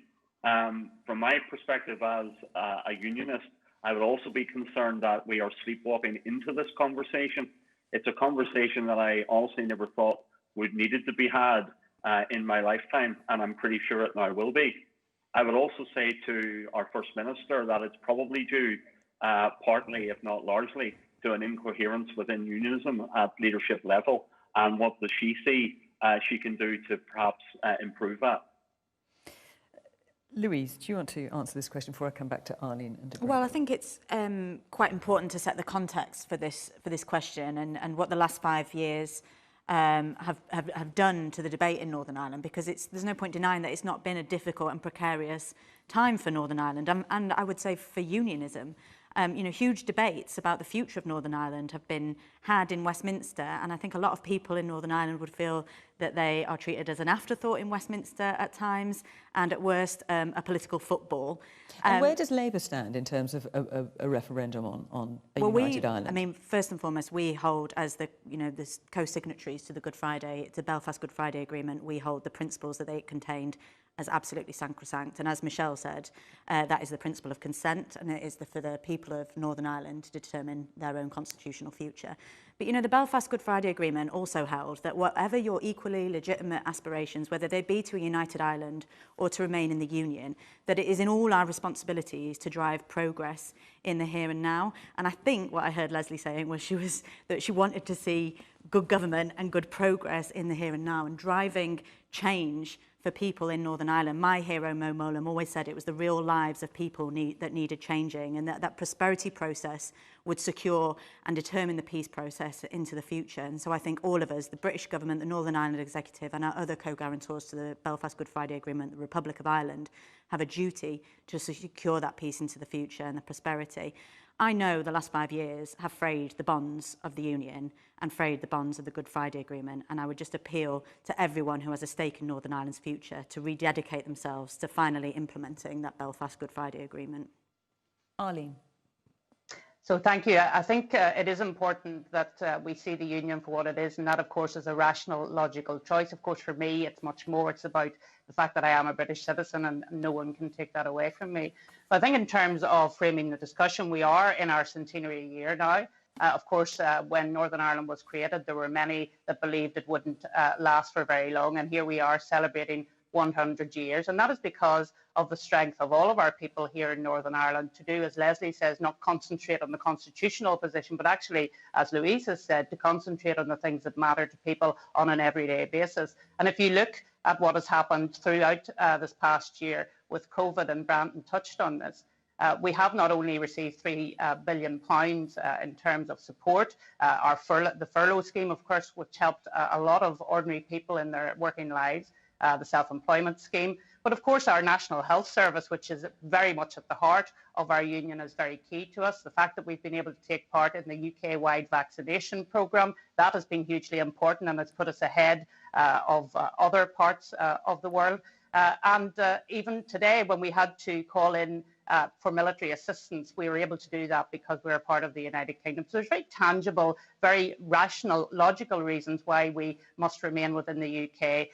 Speaker 11: From my perspective as a unionist, I would also be concerned that we are sleepwalking into this conversation. It's a conversation that I honestly never thought would needed to be had in my lifetime, and I'm pretty sure it now will be. I would also say to our First Minister that it's probably due, partly, if not largely, to an incoherence within unionism at leadership level, and what does she see she can do to perhaps improve that?
Speaker 3: Louise, do you want to answer this question before I come back to Arlene?
Speaker 10: Well, I think it's quite important to set the context for this question and what the last 5 years have done to the debate in Northern Ireland, because there's no point denying that it's not been a difficult and precarious time for Northern Ireland and I would say for unionism. You know, huge debates about the future of Northern Ireland have been had in Westminster, and I think a lot of people in Northern Ireland would feel that they are treated as an afterthought in Westminster at times, and at worst, a political football.
Speaker 3: And where does Labour stand in terms of a referendum on a united Ireland?
Speaker 10: I mean, first and foremost, we hold as the co-signatories to the Belfast Good Friday Agreement, we hold the principles that they contained as absolutely sacrosanct. And as Michelle said, that is the principle of consent, and it is for the people of Northern Ireland to determine their own constitutional future. But, you know, the Belfast Good Friday Agreement also held that whatever your equally legitimate aspirations, whether they be to a united Ireland or to remain in the Union, that it is in all our responsibilities to drive progress in the here and now. And I think what I heard Leslie saying was that she wanted to see good government and good progress in the here and now, and driving change for people in Northern Ireland. My hero, Mo Mowlam, always said it was the real lives of people that needed changing, and that prosperity process would secure and determine the peace process into the future. And so I think all of us, the British government, the Northern Ireland Executive, and our other co-guarantors to the Belfast Good Friday Agreement, the Republic of Ireland, have a duty to secure that peace into the future and the prosperity. I know the last 5 years have frayed the bonds of the Union and frayed the bonds of the Good Friday Agreement, and I would just appeal to everyone who has a stake in Northern Ireland's future to rededicate themselves to finally implementing that Belfast Good Friday Agreement.
Speaker 3: Arlene.
Speaker 1: So thank you. I think it is important that we see the union for what it is, and that, of course, is a rational, logical choice. Of course, for me, it's much more. It's about the fact that I am a British citizen, and no one can take that away from me. But I think in terms of framing the discussion, we are in our centenary year now. Of course, when Northern Ireland was created, there were many that believed it wouldn't last for very long, and here we are celebrating 100 years, and that is because of the strength of all of our people here in Northern Ireland to do, as Leslie says, not concentrate on the constitutional position, but actually, as Louise has said, to concentrate on the things that matter to people on an everyday basis. And if you look at what has happened throughout this past year with COVID, and Brandon touched on this, we have not only received £3 billion in terms of support, the furlough scheme, of course, which helped a lot of ordinary people in their working lives, the self-employment scheme. But of course, our National Health Service, which is very much at the heart of our union, is very key to us. The fact that we've been able to take part in the UK-wide vaccination programme, that has been hugely important, and it's put us ahead of other parts of the world. And even today, when we had to call in for military assistance, we were able to do that because we're a part of the United Kingdom. So there's very tangible, very rational, logical reasons why we must remain within the UK,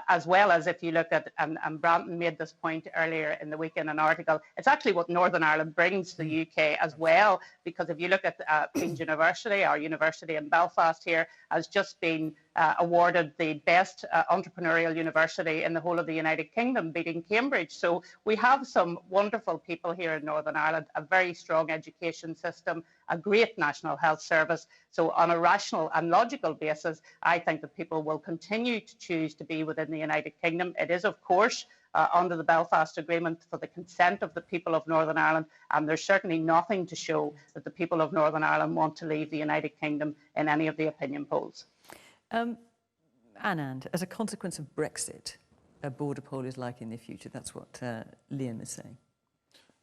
Speaker 1: as well as if you look at, and Brandon made this point earlier in the week in an article, it's actually what Northern Ireland brings to the UK as well, because if you look at Queen's University, our university in Belfast here, has just been awarded the best entrepreneurial university in the whole of the United Kingdom, beating Cambridge. So we have some wonderful people here in Northern Ireland, a very strong education system, a great National Health Service. So on a rational and logical basis, I think that people will continue to choose to be within the United Kingdom. It is, of course, under the Belfast Agreement for the consent of the people of Northern Ireland, and there's certainly nothing to show that the people of Northern Ireland want to leave the United Kingdom in any of the opinion polls.
Speaker 3: Anand, as a consequence of Brexit, a border poll is likely in the future. That's what Liam is saying.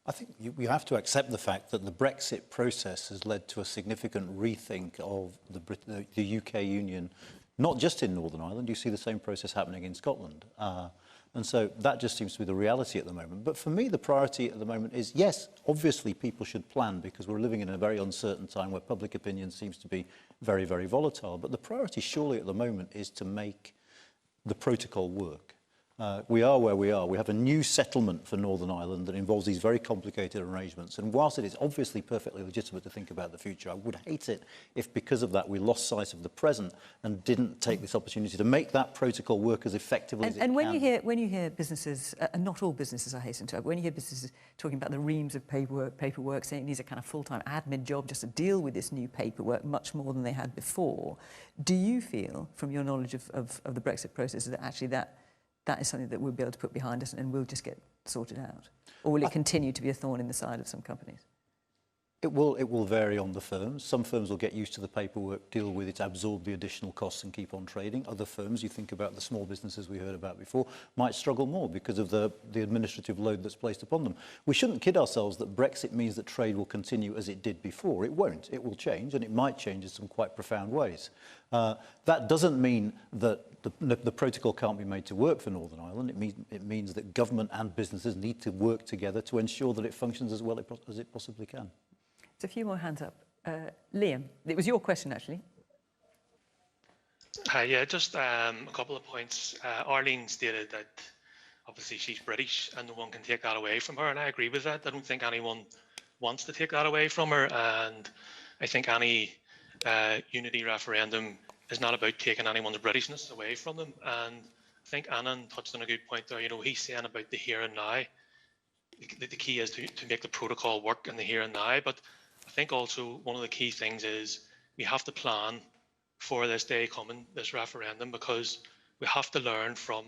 Speaker 5: I think we have to accept the fact that the Brexit process has led to a significant rethink of the UK Union, not just in Northern Ireland. You see the same process happening in Scotland. And so that just seems to be the reality at the moment. But for me, the priority at the moment is, yes, obviously people should plan because we're living in a very uncertain time where public opinion seems to be very, very volatile. But the priority surely at the moment is to make the protocol work. We are where we are. We have a new settlement for Northern Ireland that involves these very complicated arrangements. And whilst it is obviously perfectly legitimate to think about the future, I would hate it if because of that we lost sight of the present and didn't take this opportunity to make that protocol work as effectively as it can.
Speaker 3: And when you hear businesses, and not all businesses I hasten to add, when you hear businesses talking about the reams of paperwork, saying these are kind of full-time admin job just to deal with this new paperwork much more than they had before, do you feel, from your knowledge of the Brexit process, that actually that is something that we'll be able to put behind us and we'll just get sorted out? Or will it continue to be a thorn in the side of some companies?
Speaker 5: It will vary on the firms. Some firms will get used to the paperwork, deal with it, absorb the additional costs and keep on trading. Other firms, you think about the small businesses we heard about before, might struggle more because of the administrative load that's placed upon them. We shouldn't kid ourselves that Brexit means that trade will continue as it did before. It won't. It will change, and it might change in some quite profound ways. That doesn't mean that the protocol can't be made to work for Northern Ireland. It means that government and businesses need to work together to ensure that it functions as well as it possibly can.
Speaker 3: There's a few more hands up. Liam, it was your question, actually.
Speaker 7: Yeah, just a couple of points. Arlene stated that obviously she's British and no one can take that away from her, and I agree with that. I don't think anyone wants to take that away from her, and I think any unity referendum is not about taking anyone's Britishness away from them. And I think Anand touched on a good point there. You know, he's saying about the here and now. The key is to make the protocol work in the here and now, but I think also one of the key things is we have to plan for this day coming, this referendum, because we have to learn from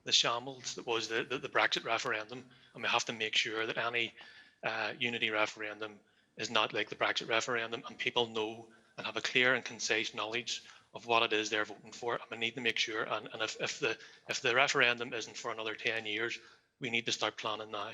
Speaker 7: the shambles that was the Brexit referendum, and we have to make sure that any unity referendum is not like the Brexit referendum, and people know and have a clear and concise knowledge of what it is they're voting for. And we need to make sure, and if the referendum isn't for another 10 years, we need to start planning now.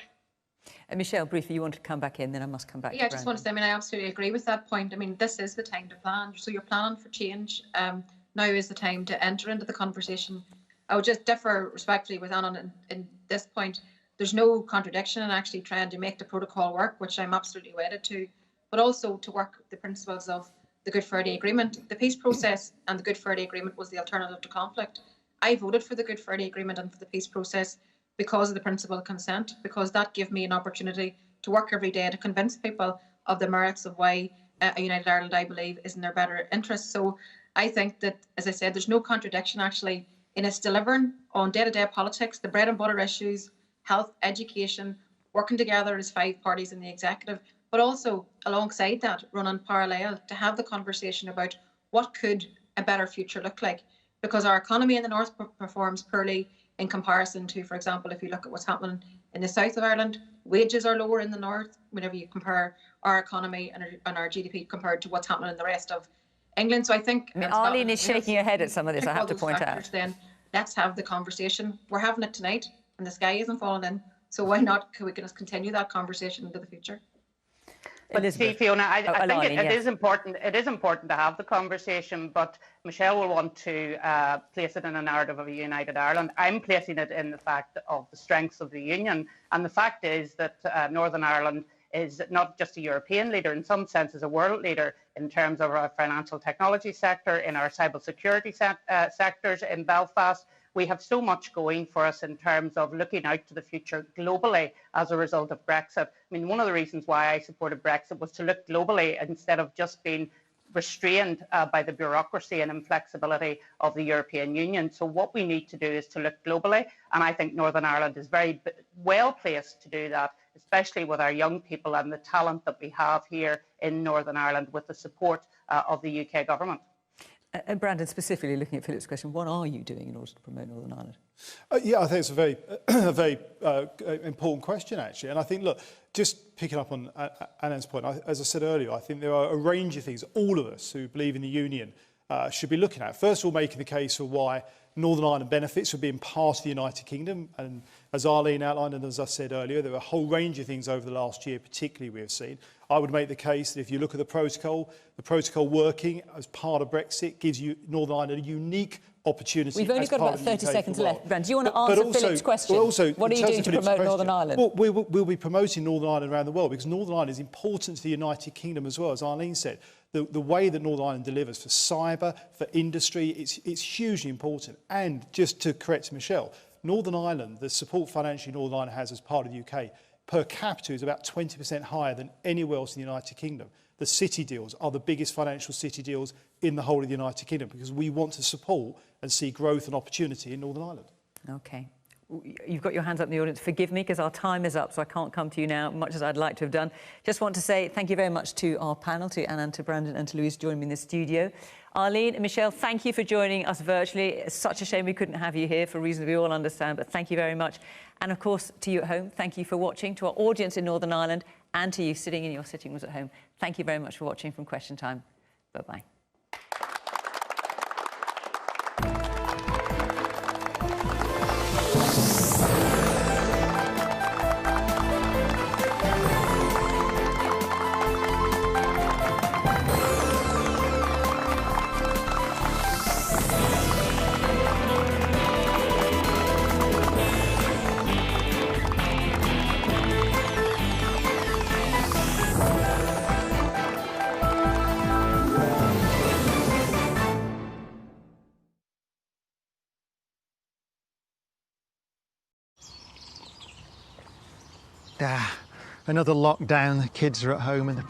Speaker 3: Michelle, briefly, you want to come back in, then I must come back to
Speaker 6: I just want to say, I mean, I absolutely agree with that point. I mean, this is the time to plan. So you're planning for change. Now is the time to enter into the conversation. I would just differ respectfully with Anand in this point. There's no contradiction in actually trying to make the protocol work, which I'm absolutely wedded to, but also to work the principles of the Good Friday Agreement. The peace process and the Good Friday Agreement was the alternative to conflict. I voted for the Good Friday Agreement and for the peace process because of the principle of consent, because that gave me an opportunity to work every day to convince people of the merits of why a United Ireland, I believe, is in their better interest. So I think that, as I said, there's no contradiction actually in us delivering on day-to-day politics, the bread and butter issues, health, education, working together as 5 parties in the executive, but also alongside that, running parallel to have the conversation about what could a better future look like. Because our economy in the north performs poorly in comparison to, for example, if you look at what's happening in the south of Ireland, wages are lower in the north whenever you compare our economy and our GDP compared to what's happening in the rest of England. So I think...
Speaker 3: I mean, Arlene is shaking her head at some of this, I have to point out.
Speaker 6: Then let's have the conversation. We're having it tonight and the sky isn't falling in. So why not can we just continue that conversation into the future?
Speaker 1: But see, Fiona, I think it is important. It is important to have the conversation, but Michelle will want to place it in a narrative of a united Ireland. I'm placing it in the fact of the strengths of the union, and the fact is that Northern Ireland is not just a European leader, in some sense is a world leader in terms of our financial technology sector, in our cybersecurity sectors in Belfast. We have so much going for us in terms of looking out to the future globally as a result of Brexit. I mean, one of the reasons why I supported Brexit was to look globally instead of just being restrained by the bureaucracy and inflexibility of the European Union. So what we need to do is to look globally, and I think Northern Ireland is very well placed to do that, especially with our young people and the talent that we have here in Northern Ireland with the support of the UK government.
Speaker 3: And Brandon, specifically looking at Philip's question, what are you doing in order to promote Northern Ireland?
Speaker 9: Yeah, I think it's a very important question, actually. And I think, look, just picking up on Anand's point, as I said earlier, I think there are a range of things all of us who believe in the union should be looking at. First of all, making the case for why Northern Ireland benefits from being part of the United Kingdom. And as Arlene outlined, and as I said earlier, there are a whole range of things over the last year, particularly we have seen. I would make the case that if you look at the protocol working as part of Brexit gives you Northern Ireland a unique opportunity.
Speaker 3: We've only got about 30 seconds left. Brand, do you want to answer Philip's question? What are you doing to promote Northern Ireland?
Speaker 9: Well, we'll be promoting Northern Ireland around the world because Northern Ireland is important to the United Kingdom as well, as Arlene said. The way that Northern Ireland delivers for cyber, for industry, it's hugely important. And just to correct Michelle, Northern Ireland, the support financially Northern Ireland has as part of the UK, per capita is about 20% higher than anywhere else in the United Kingdom. The city deals are the biggest financial city deals in the whole of the United Kingdom because we want to support and see growth and opportunity in Northern Ireland.
Speaker 3: OK. You've got your hands up in the audience. Forgive me because our time is up, so I can't come to you now, much as I'd like to have done. Just want to say thank you very much to our panel, to Anand, to Brandon and to Louise joining me in the studio. Arlene and Michelle, thank you for joining us virtually. It's such a shame we couldn't have you here for reasons we all understand, but thank you very much. And of course, to you at home, thank you for watching. To our audience in Northern Ireland and to you sitting in your sitting rooms at home, thank you very much for watching from Question Time. Bye-bye.
Speaker 21: Another lockdown, the kids are at home and the